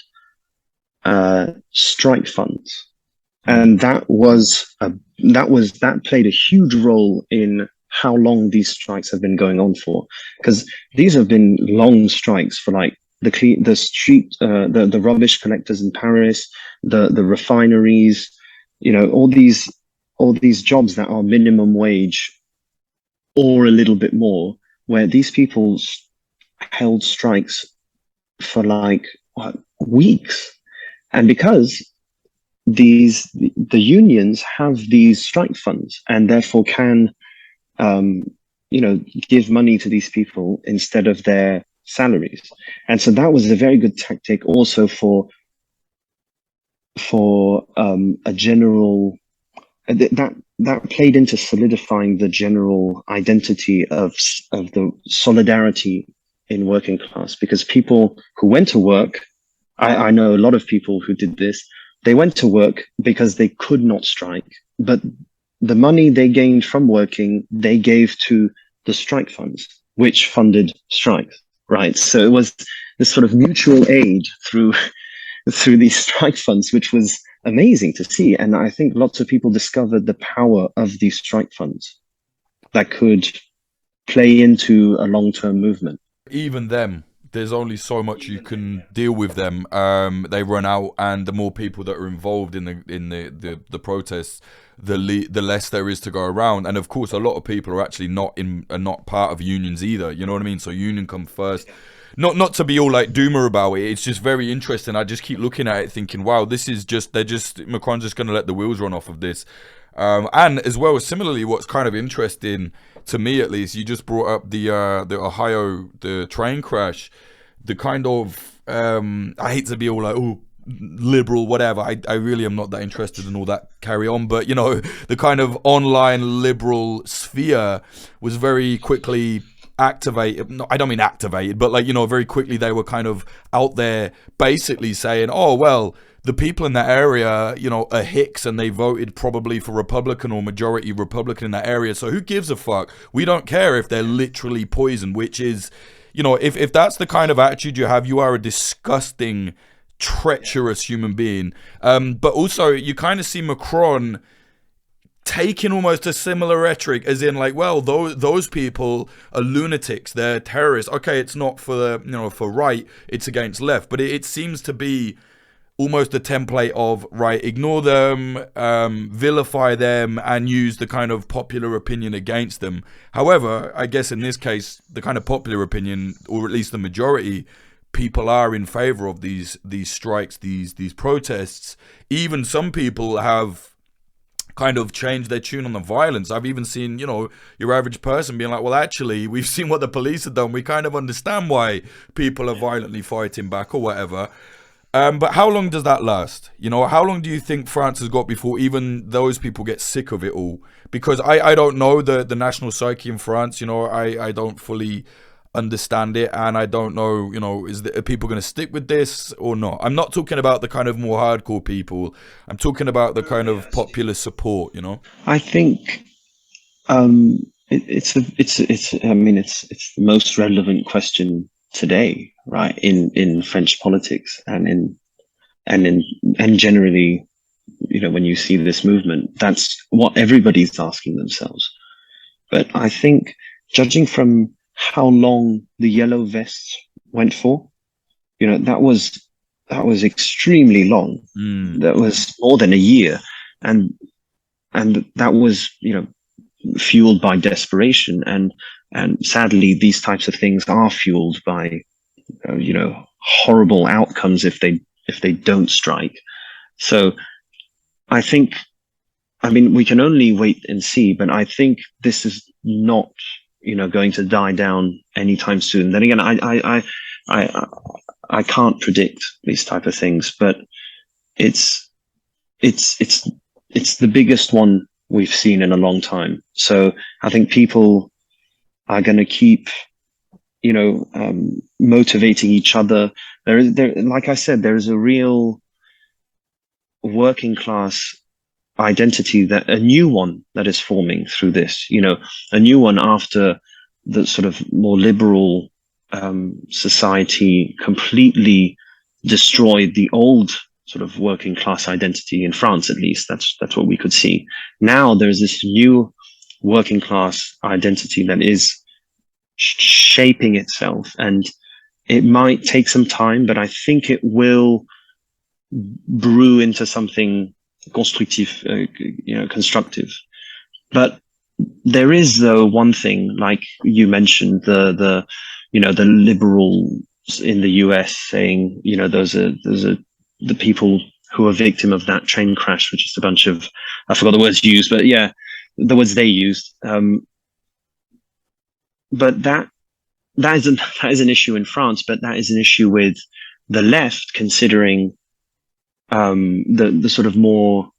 strike funds, and that played a huge role in how long these strikes have been going on for, because these have been long strikes for like the rubbish collectors in Paris, the refineries, all these jobs that are minimum wage or a little bit more, where these people held strikes for like weeks. And because the unions have these strike funds, and therefore can give money to these people instead of their salaries. And so that was a very good tactic also for a general, that played into solidifying the general identity of the solidarity in working class, because people who went to work, I know a lot of people who did this, they went to work because they could not strike, but the money they gained from working, they gave to the strike funds, which funded strikes, right? So it was this sort of mutual aid through these strike funds, which was amazing to see. And I think lots of people discovered the power of these strike funds that could play into a long-term movement. Even them, there's only so much you can deal with them. They run out, and the more people that are involved in the protests, the less there is to go around. And of course, a lot of people are actually not part of unions either. You know what I mean? So union come first. Not to be all like doomer about it. It's just very interesting. I just keep looking at it, thinking, wow, this is Macron's just going to let the wheels run off of this. And as well, similarly, what's kind of interesting to me, at least, you just brought up the Ohio, the train crash. The kind of I hate to be all like, oh, liberal, whatever. I really am not that interested in all that carry on. But the kind of online liberal sphere was very quickly activated. No, I don't mean activated, but very quickly they were kind of out there basically saying, oh, well, the people in that area, are hicks, and they voted probably for Republican or majority Republican in that area. So who gives a fuck? We don't care if they're literally poison, which is, if that's the kind of attitude you have, you are a disgusting, treacherous human being. But also, you kind of see Macron taking almost a similar rhetoric, as in like, well, those people are lunatics, they're terrorists. Okay, it's not for for right, it's against left, but it seems to be almost a template of, right, ignore them, vilify them, and use the kind of popular opinion against them. However, I guess in this case, the kind of popular opinion, or at least the majority, people are in favor of these strikes, these protests. Even some people have kind of changed their tune on the violence. I've even seen, your average person being like, well, actually, we've seen what the police have done. We kind of understand why people are violently fighting back or whatever. But how long does that last? How long do you think France has got before even those people get sick of it all? Because I don't know the national psyche in France. I don't fully understand it, and I don't know, are people going to stick with this or not? I'm not talking about the kind of more hardcore people. I'm talking about the kind of popular support. I think it's the most relevant question today, right? In French politics and generally, when you see this movement, that's what everybody's asking themselves. But I think, judging from how long the yellow vests went for, that was extremely long. That was more than a year, and that was fueled by desperation, and sadly these types of things are fueled by horrible outcomes if they don't strike. So I think, we can only wait and see, but I think this is not going to die down anytime soon. Then again, I can't predict these type of things, but it's the biggest one we've seen in a long time. So I think people are going to keep motivating each other. There, like I said, there is a real working class identity, that a new one that is forming through this, a new one after the sort of more liberal society completely destroyed the old sort of working class identity in France. At least that's what we could see. Now there's this new working class identity that is shaping itself, and it might take some time, but I think it will brew into something constructive. But there is, though, one thing, like you mentioned, the liberals in the US saying, those are the people who are victim of that train crash, which is a bunch of, I forgot the words used, but yeah, the words they used. But that is an issue in France, but that is an issue with the left, considering the sort of more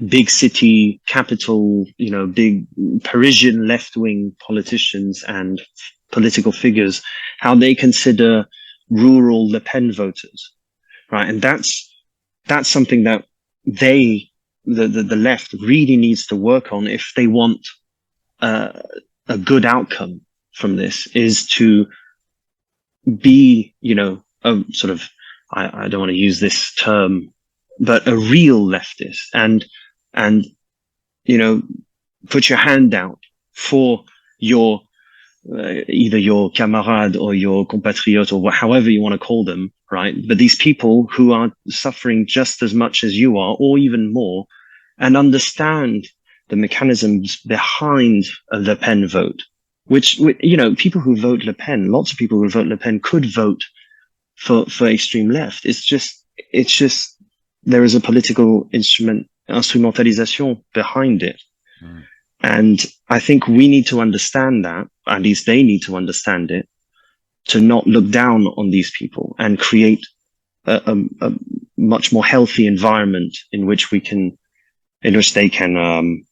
big city capital, big Parisian left-wing politicians and political figures, how they consider rural Le Pen voters, right? And that's something that the left really needs to work on if they want a good outcome from this, is to be, a sort of, I don't want to use this term, but a real leftist, and put your hand out for your either your camarade or your compatriot, or however you want to call them, right? But these people who are suffering just as much as you are, or even more, and understand the mechanisms behind a Le Pen vote, which, people who vote Le Pen, lots of people who vote Le Pen could vote for extreme left. It's just there is a political instrumentalization behind it. And I think we need to understand that, at least they need to understand it, to not look down on these people and create a much more healthy environment in which they can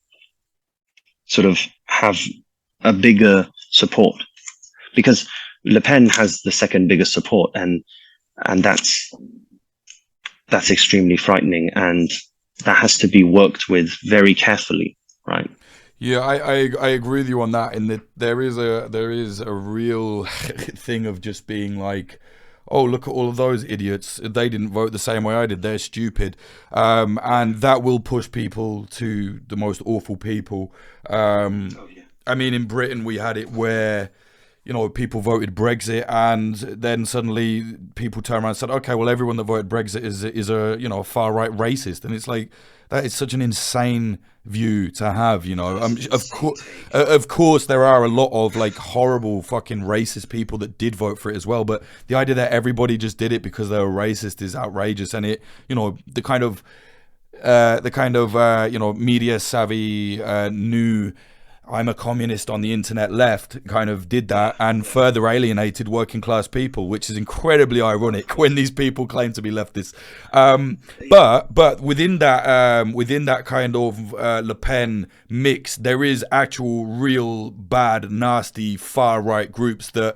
sort of have a bigger support. Because Le Pen has the second biggest support, and that's extremely frightening, and that has to be worked with very carefully, right? Yeah, I agree with you on that. In that there is a real thing of just being like, oh, look at all of those idiots. They didn't vote the same way I did. They're stupid, and that will push people to the most awful people. Um, Oh yeah. I mean, in Britain we had it where, people voted Brexit, and then suddenly people turn around and said, okay, well, everyone that voted Brexit is a a far right racist, and it's like that is such an insane view to have. That's an Of insane course, take. of course, there are a lot of like horrible fucking racist people that did vote for it as well. But the idea that everybody just did it because they were racist is outrageous, and the kind of media savvy new I'm a communist on the internet left kind of did that and further alienated working class people, which is incredibly ironic when these people claim to be leftists. But within that kind of Le Pen mix, there is actual real bad, nasty far right groups that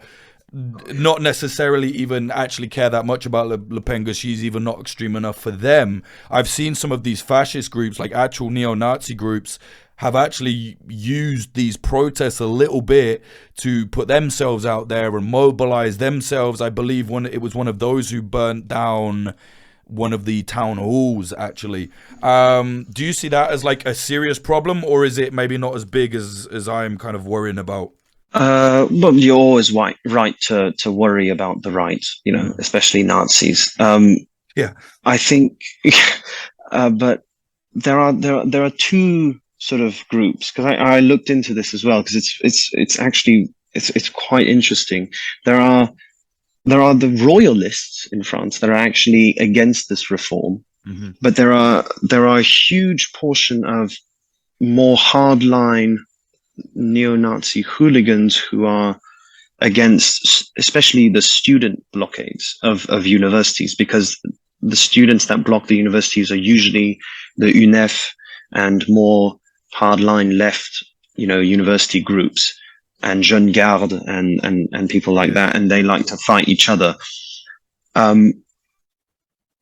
not necessarily even actually care that much about Le Pen because she's even not extreme enough for them. I've seen some of these fascist groups, like actual neo-Nazi groups, have actually used these protests a little bit to put themselves out there and mobilize themselves. I believe it was one of those who burnt down one of the town halls, actually. Do you see that as like a serious problem, or is it maybe not as big as I'm kind of worrying about? Well, you're always right to worry about the right, Mm. especially Nazis. Yeah. I think, but there are two sort of groups because I looked into this as well because it's actually it's quite interesting. There are the royalists in France that are actually against this reform, Hmm. but there are a huge portion of more hardline neo-Nazi hooligans who are against especially the student blockades of universities because the students that block the universities are usually the UNEF and more hardline left, university groups and Jeune Garde and people like Yes. that, and they like to fight each other. Um,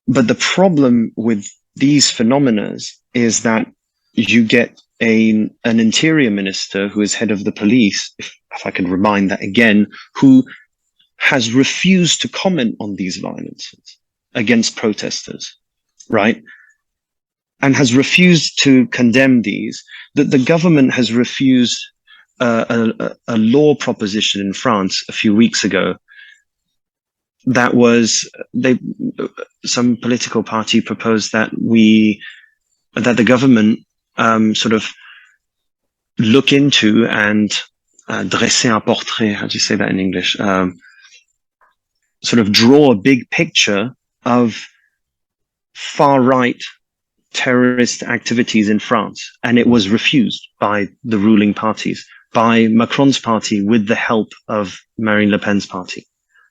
but the problem with these phenomena is that you get an interior minister who is head of the police, if I can remind that again, who has refused to comment on these violences against protesters, right? And has refused to condemn these. That the government has refused a law proposition in France a few weeks ago that was some political party proposed that the government sort of look into and dresser un portrait. How do you say that in English? Sort of draw a big picture of far right terrorist activities in France, and it was refused by the ruling parties, by Macron's party, with the help of Marine Le Pen's party.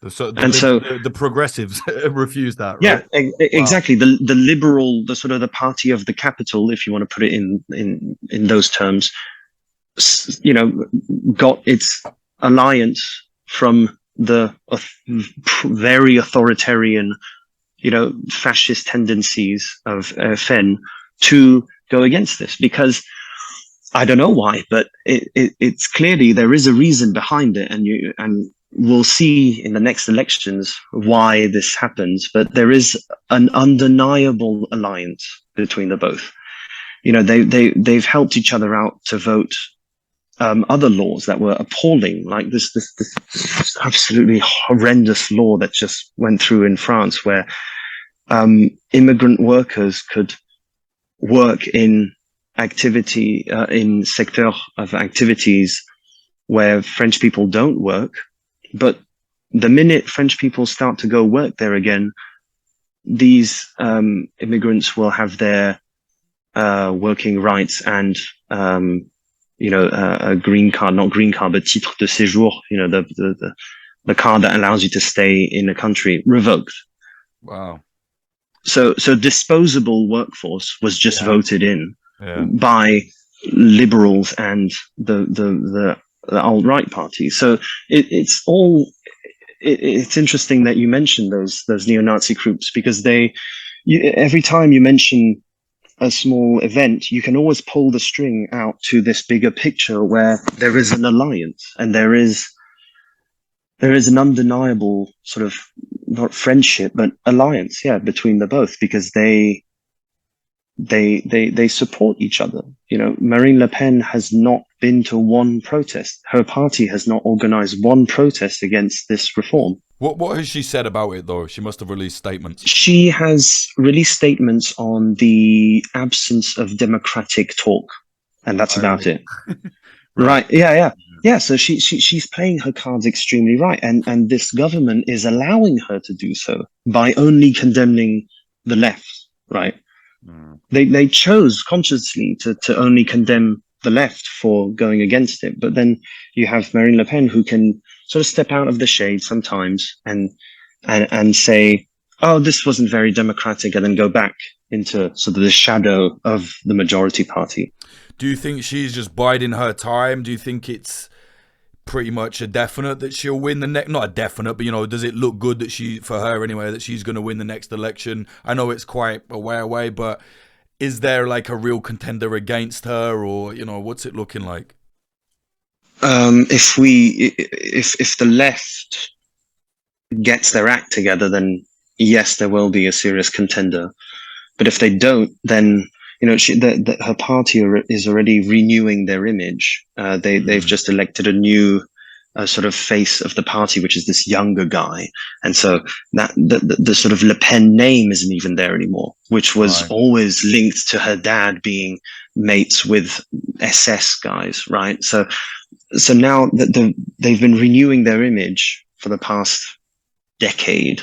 So the And so, the progressives refuse that, yeah, right? Wow. exactly. The liberal, the sort of the party of the capital, if you want to put it in those terms, you know, got its alliance from the very authoritarian, fascist tendencies of FN to go against this because I don't know why, but it's clearly there is a reason behind it, and we'll see in the next elections why this happens. But there is an undeniable alliance between the both. They've helped each other out to vote other laws that were appalling, like this absolutely horrendous law that just went through in France, where immigrant workers could work in sector of activities where French people don't work, but the minute French people start to go work there again, these immigrants will have their working rights and a green card, not green card, but titre de séjour, the card that allows you to stay in a country, revoked. Wow. So disposable workforce was just Yeah. voted in Yeah. by liberals and the alt-right party. So it's interesting that you mentioned those neo-Nazi groups because every time you mention a small event, you can always pull the string out to this bigger picture where there is an alliance and there is an undeniable sort of, not friendship, but alliance, yeah, between the both, because they support each other. You know, Marine Le Pen has not been to one protest. Her party has not organized one protest against this reform. What has she said about it, though? She must have released statements. She has released statements on the absence of democratic talk, and that's about it. Right. Yeah. Yeah. So she's playing her cards extremely right, and this government is allowing her to do so by only condemning the left. Right. They chose consciously to only condemn the left for going against it, but then you have Marine Le Pen, who can sort of step out of the shade sometimes and say, "Oh, this wasn't very democratic," and then go back into sort of the shadow of the majority party. Do you think she's just biding her time? Do you think it's pretty much a definite that she'll win the next? Not a definite, but, you know, does it look good that for her anyway, that she's going to win the next election? I know it's quite a way away, but is there like a real contender against her, or, you know, what's it looking like? If the left gets their act together, then yes, there will be a serious contender. But if they don't, then, you know, her party is already renewing their image. They've just elected a new sort of face of the party, which is this younger guy, and so that the sort of Le Pen name isn't even there anymore, which was always linked to her dad being mates with SS guys, right? So now that they've been renewing their image for the past decade,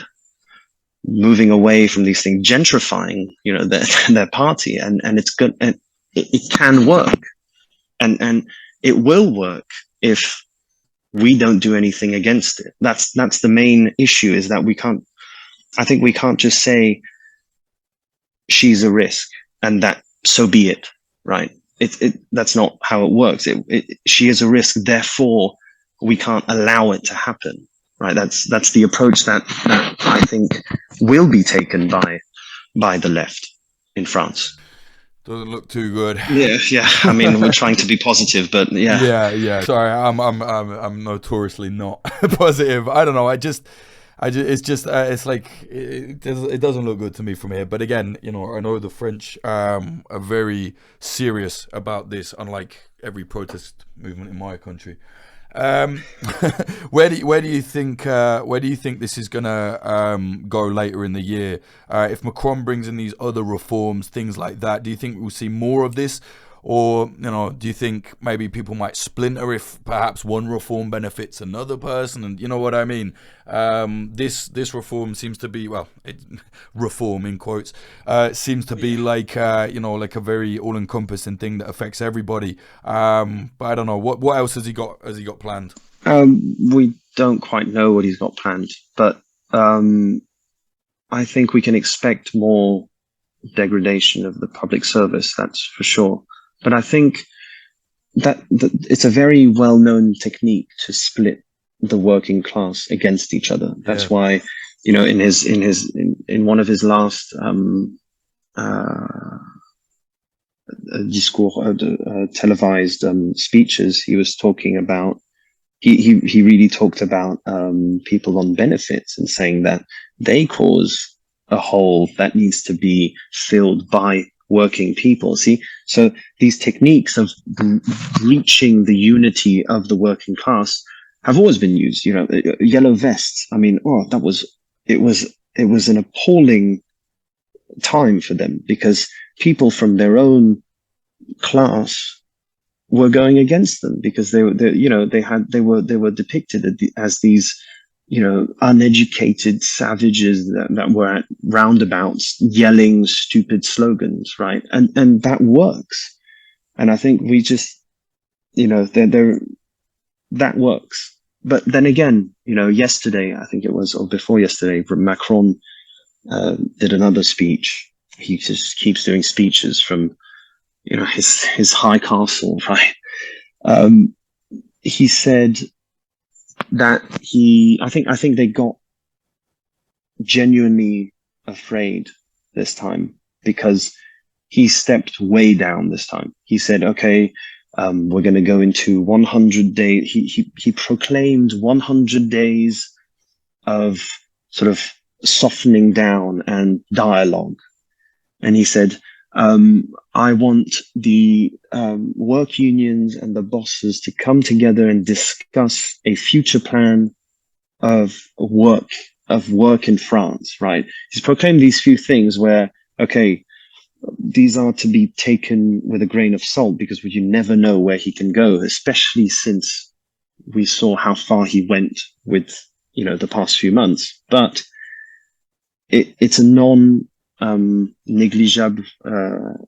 moving away from these things, gentrifying, you know, their party, and it's good, and it can work, and it will work if we don't do anything against it. That's the main issue, is that I think we can't just say she's a risk and that so be it, right? That's not how it works. She is a risk, therefore we can't allow it to happen. Right, that's the approach that I think will be taken by the left in France. Doesn't look too good. Yeah. I mean, we're trying to be positive, but yeah. Yeah. Sorry, I'm notoriously not positive. I don't know. It's like it doesn't look good to me from here. But again, you know, I know the French are very serious about this, unlike every protest movement in my country. Where do you think this is gonna go later in the year? If Macron brings in these other reforms, things like that, do you think we'll see more of this? Or, you know, do you think maybe people might splinter if perhaps one reform benefits another person? And you know what I mean? This reform seems to be, reform in quotes, seems to be like, you know, like a very all-encompassing thing that affects everybody. But I don't know, what else has he got planned? We don't quite know what he's got planned, but I think we can expect more degradation of the public service, that's for sure. But I think that it's a very well-known technique to split the working class against each other. That's why, you know, in one of his last televised speeches, he was talking about, he really talked about people on benefits and saying that they cause a hole that needs to be filled by working people. See, so these techniques of breaching the unity of the working class have always been used. You know, yellow vests. I mean, it was an appalling time for them, because people from their own class were going against them, because they were depicted as these, you know, uneducated savages that were at roundabouts yelling stupid slogans, right? And that works. And I think we just, you know, that works. But then again, you know, yesterday, I think it was, or before yesterday, Macron did another speech. He just keeps doing speeches from, you know, his high castle, right? He said that I think they got genuinely afraid this time, because he stepped way down this time. He said, okay, we're going to go into 100 days. He proclaimed 100 days of sort of softening down and dialogue. And he said, I want the work unions and the bosses to come together and discuss a future plan of work in France, right? He's proclaimed these few things where, okay, these are to be taken with a grain of salt, because you never know where he can go, especially since we saw how far he went with, the past few months. But it's a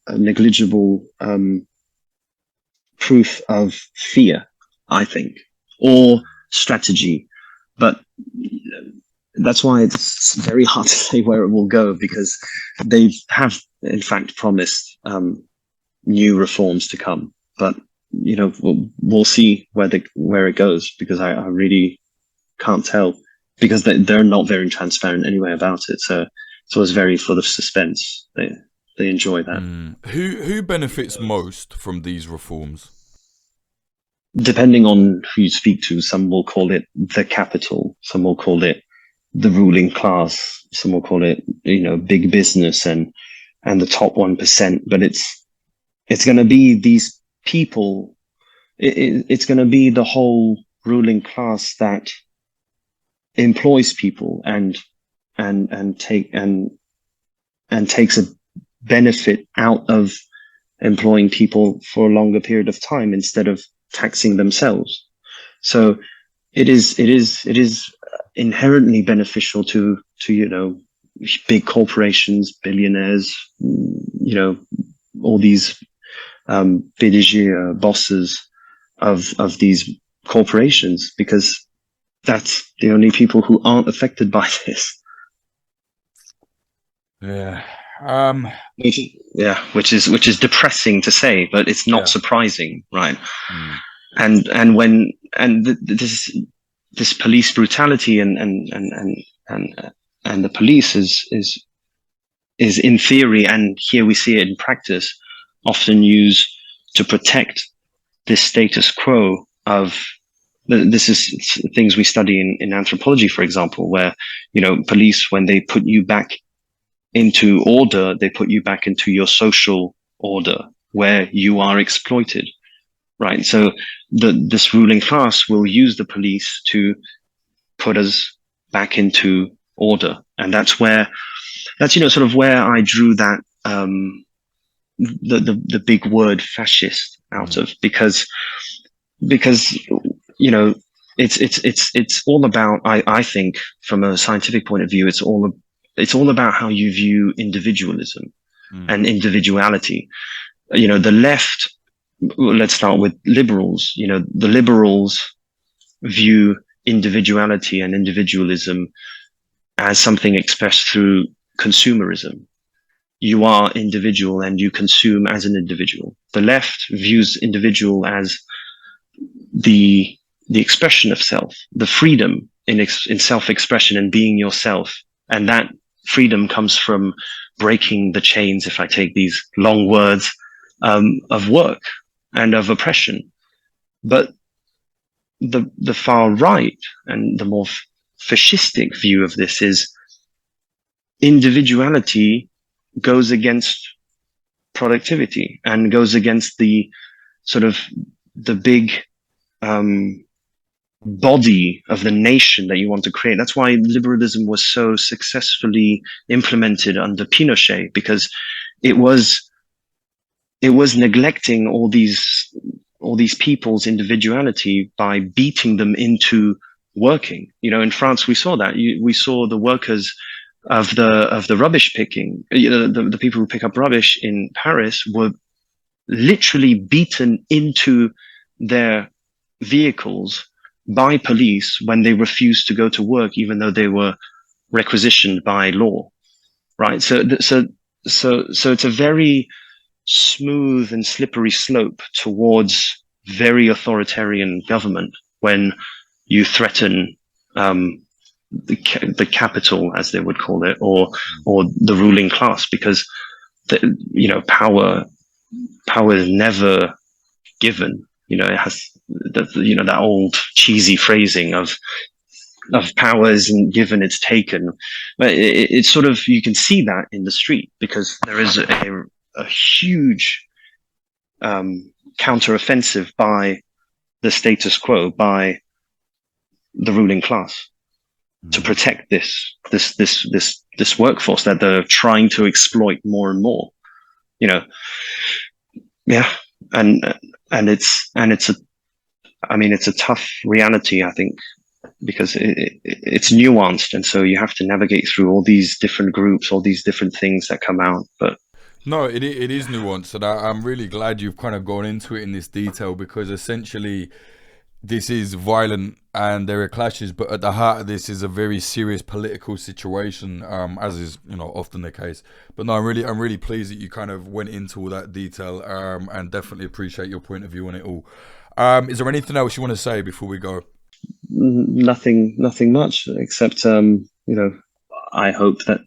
negligible proof of fear, I think, or strategy. But that's why it's very hard to say where it will go, because they have, in fact, promised new reforms to come. But we'll see where it goes, because I really can't tell, because they're not very transparent anyway about it. So it's very full of suspense. They enjoy that. Who benefits most from these reforms? Depending on who you speak to, some will call it the capital, some will call it the ruling class, some will call it, big business and the top 1%. But it's going to be these people. It's going to be the whole ruling class that employs people and takes a benefit out of employing people for a longer period of time instead of taxing themselves. So it is inherently beneficial to big corporations, billionaires, all these PDG bosses of these corporations, because that's the only people who aren't affected by this. Yeah. Which is depressing to say, but it's not surprising, right? And this police brutality and the police is in theory, and here we see it in practice, often used to protect this status quo of. This is things we study in anthropology, for example, where police, when they put you back into order, they put you back into your social order where you are exploited, right? So this ruling class will use the police to put us back into order. And that's sort of where I drew that, the big word fascist out of, because it's all about, I think, from a scientific point of view, it's all about how you view individualism and individuality. The left, let's start with liberals. The liberals view individuality and individualism as something expressed through consumerism. You are individual and you consume as an individual. The left views individual as the expression of self, the freedom in self-expression and being yourself. And that freedom comes from breaking the chains, if I take these long words, of work and of oppression. But the far right and the more fascistic view of this is individuality goes against productivity and goes against the sort of the big body of the nation that you want to create. That's why liberalism was so successfully implemented under Pinochet, because it was neglecting all these people's individuality by beating them into working. In France we saw that. We saw the workers of the rubbish picking, the people who pick up rubbish in Paris were literally beaten into their vehicles by police when they refused to go to work, even though they were requisitioned by law, right? So it's a very smooth and slippery slope towards very authoritarian government when you threaten the capital, as they would call it, or the ruling class, because power is never given. It has that old cheesy phrasing of power isn't given, it's taken. But it's sort of, you can see that in the street, because there is a huge counter-offensive by the status quo, by the ruling class, to protect this workforce that they're trying to exploit more and more. And it's a tough reality, I think, because it's nuanced, and so you have to navigate through all these different groups, all these different things that come out. But no, it is nuanced, and I'm really glad you've kind of gone into it in this detail, because essentially this is violent and there are clashes, but at the heart of this is a very serious political situation, as is often the case. But no, I'm really pleased that you kind of went into all that detail, and definitely appreciate your point of view on it all. Is there anything else you want to say before we go? Nothing much, except I hope that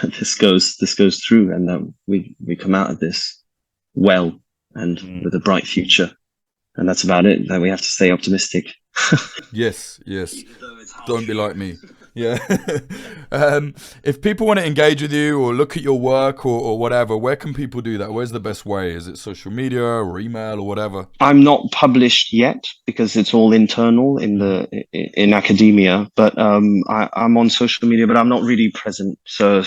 this goes through, and that we come out of this well and with a bright future. And that's about it. That we have to stay optimistic. Yes. Don't be like me. Yeah. If people want to engage with you or look at your work or whatever, where can people do that? Where's the best way? Is it social media or email or whatever? I'm not published yet because it's all internal in academia. But I'm on social media, but I'm not really present. So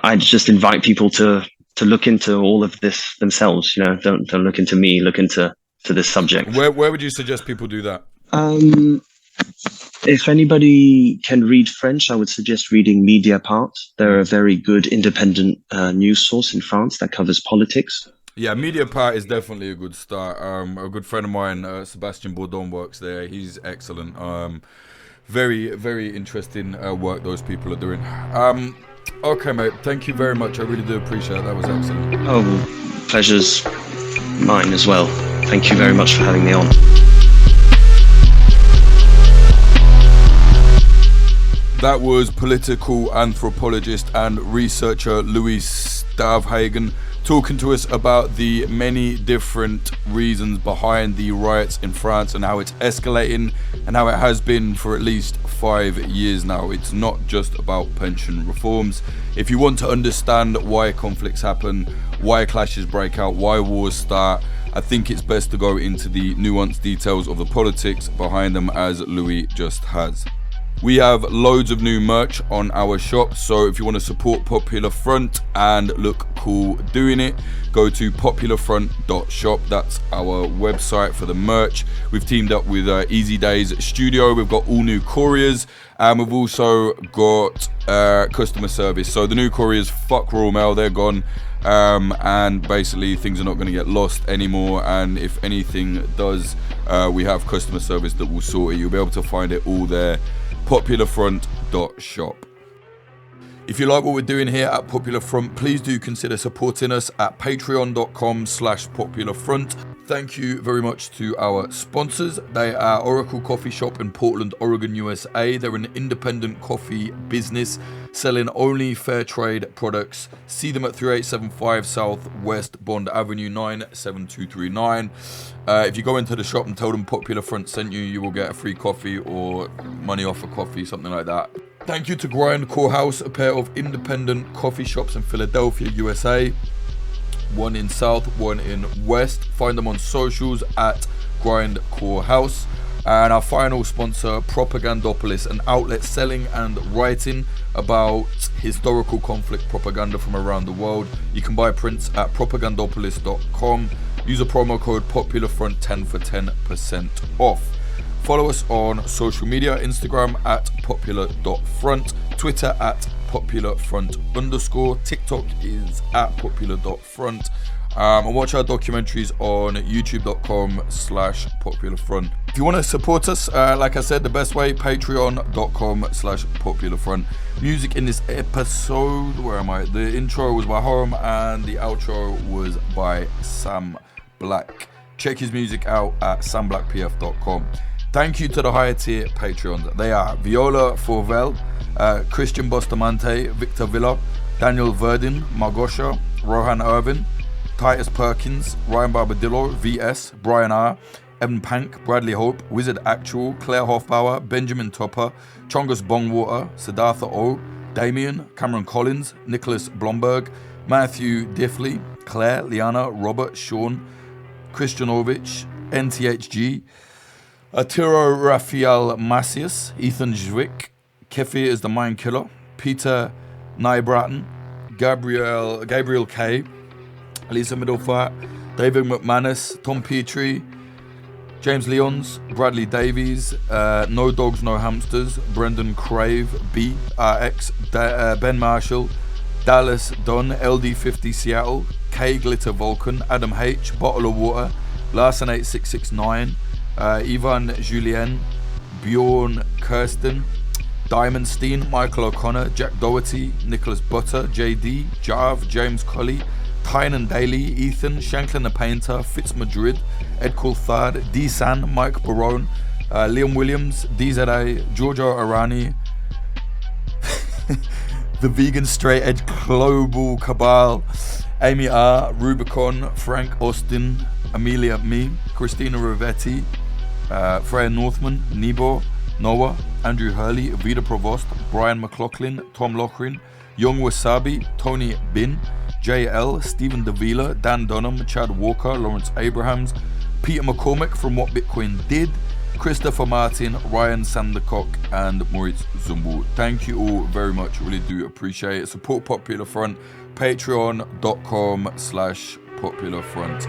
I just invite people to look into all of this themselves. Don't look into me. Look into this subject. Where would you suggest people do that? If anybody can read French, I would suggest reading Mediapart. They're a very good independent news source in France that covers politics. Yeah, Mediapart is definitely a good start. A good friend of mine, Sebastian Bourdon, works there. He's excellent. Very, very interesting work those people are doing. Okay, mate. Thank you very much. I really do appreciate it. That was excellent. Oh, pleasure's mine as well. Thank you very much for having me on. That was political anthropologist and researcher Louie Stavonhagen talking to us about the many different reasons behind the riots in France and how it's escalating and how it has been for at least 5 years now. It's not just about pension reforms. If you want to understand why conflicts happen, why clashes break out, why wars start, I think it's best to go into the nuanced details of the politics behind them, as Louis just has. We have loads of new merch on our shop, so if you want to support Popular Front and look cool doing it, go to popularfront.shop. That's our website for the merch. We've teamed up with Easy Days Studio. We've got all new couriers, and we've also got customer service. So the new couriers, fuck Royal Mail, they're gone. And basically things are not going to get lost anymore, and if anything does, we have customer service that will sort it. You'll be able to find it all there, popularfront.shop. If you like what we're doing here at Popular Front, please do consider supporting us at patreon.com/popularfront. Thank you very much to our sponsors. They are Oracle Coffee Shop in Portland, Oregon, USA. They're an independent coffee business selling only fair trade products. See them at 3875 South West Bond Avenue 97239. If you go into the shop and tell them Popular Front sent you, you will get a free coffee or money off a coffee, something like that. Thank you to Grindcore House, a pair of independent coffee shops in Philadelphia, USA. One in South, one in West. Find them on socials at Grindcore House. And our final sponsor, Propagandopolis, an outlet selling and writing about historical conflict propaganda from around the world. You can buy prints at propagandopolis.com. Use a promo code POPULARFRONT10 for 10% off. Follow us on social media, Instagram at popular.front, Twitter at popularfront_, TikTok is at popular.front, and watch our documentaries on youtube.com/popularfront. If you want to support us, like I said, the best way, patreon.com/popularfront. Music in this episode, where am I? The intro was by Horam and the outro was by Sam Black. Check his music out at samblackpf.com. Thank you to the higher tier Patreons. They are Viola Forvel, Christian Bustamante, Victor Villa, Daniel Verdin, Margosha, Rohan Irvin, Titus Perkins, Ryan Barbadillo, VS, Brian R., Evan Pank, Bradley Hope, Wizard Actual, Claire Hoffbauer, Benjamin Topper, Chongus Bongwater, Siddhartha O, Damien, Cameron Collins, Nicholas Blomberg, Matthew Diffley, Claire, Liana, Robert, Sean, Christianovich, NTHG, Arturo Rafael Macias, Ethan Zwick, Kefir is the Mind Killer, Peter Nybratton, Gabriel K, Lisa Middlefat, David McManus, Tom Petrie, James Leons, Bradley Davies, No Dogs No Hamsters, Brendan Crave, B, RX, Ben Marshall, Dallas Dunn, LD50 Seattle, K Glitter Vulcan, Adam H, Bottle of Water, Larson 8669, Ivan Julien, Bjorn Kirsten, Diamondstein, Michael O'Connor, Jack Doherty, Nicholas Butter, JD, Jarv, James Colley, Tynan Daly, Ethan, Shanklin the Painter, Fitz Madrid, Ed Coulthard, D San, Mike Barone, Liam Williams, DZA, Giorgio Arani, The Vegan Straight Edge Global Cabal, Amy R, Rubicon, Frank Austin, Amelia Me, Christina Rivetti, Freya Northman, Nebo, Noah, Andrew Hurley, Vida Provost, Brian McLaughlin, Tom Lochrin, Young Wasabi, Tony Bin, JL, Stephen Davila, Dan Dunham, Chad Walker, Lawrence Abrahams, Peter McCormick from What Bitcoin Did, Christopher Martin, Ryan Sandercock, and Moritz Zumbu. Thank you all very much. Really do appreciate it. Support Popular Front, patreon.com/Popular Front.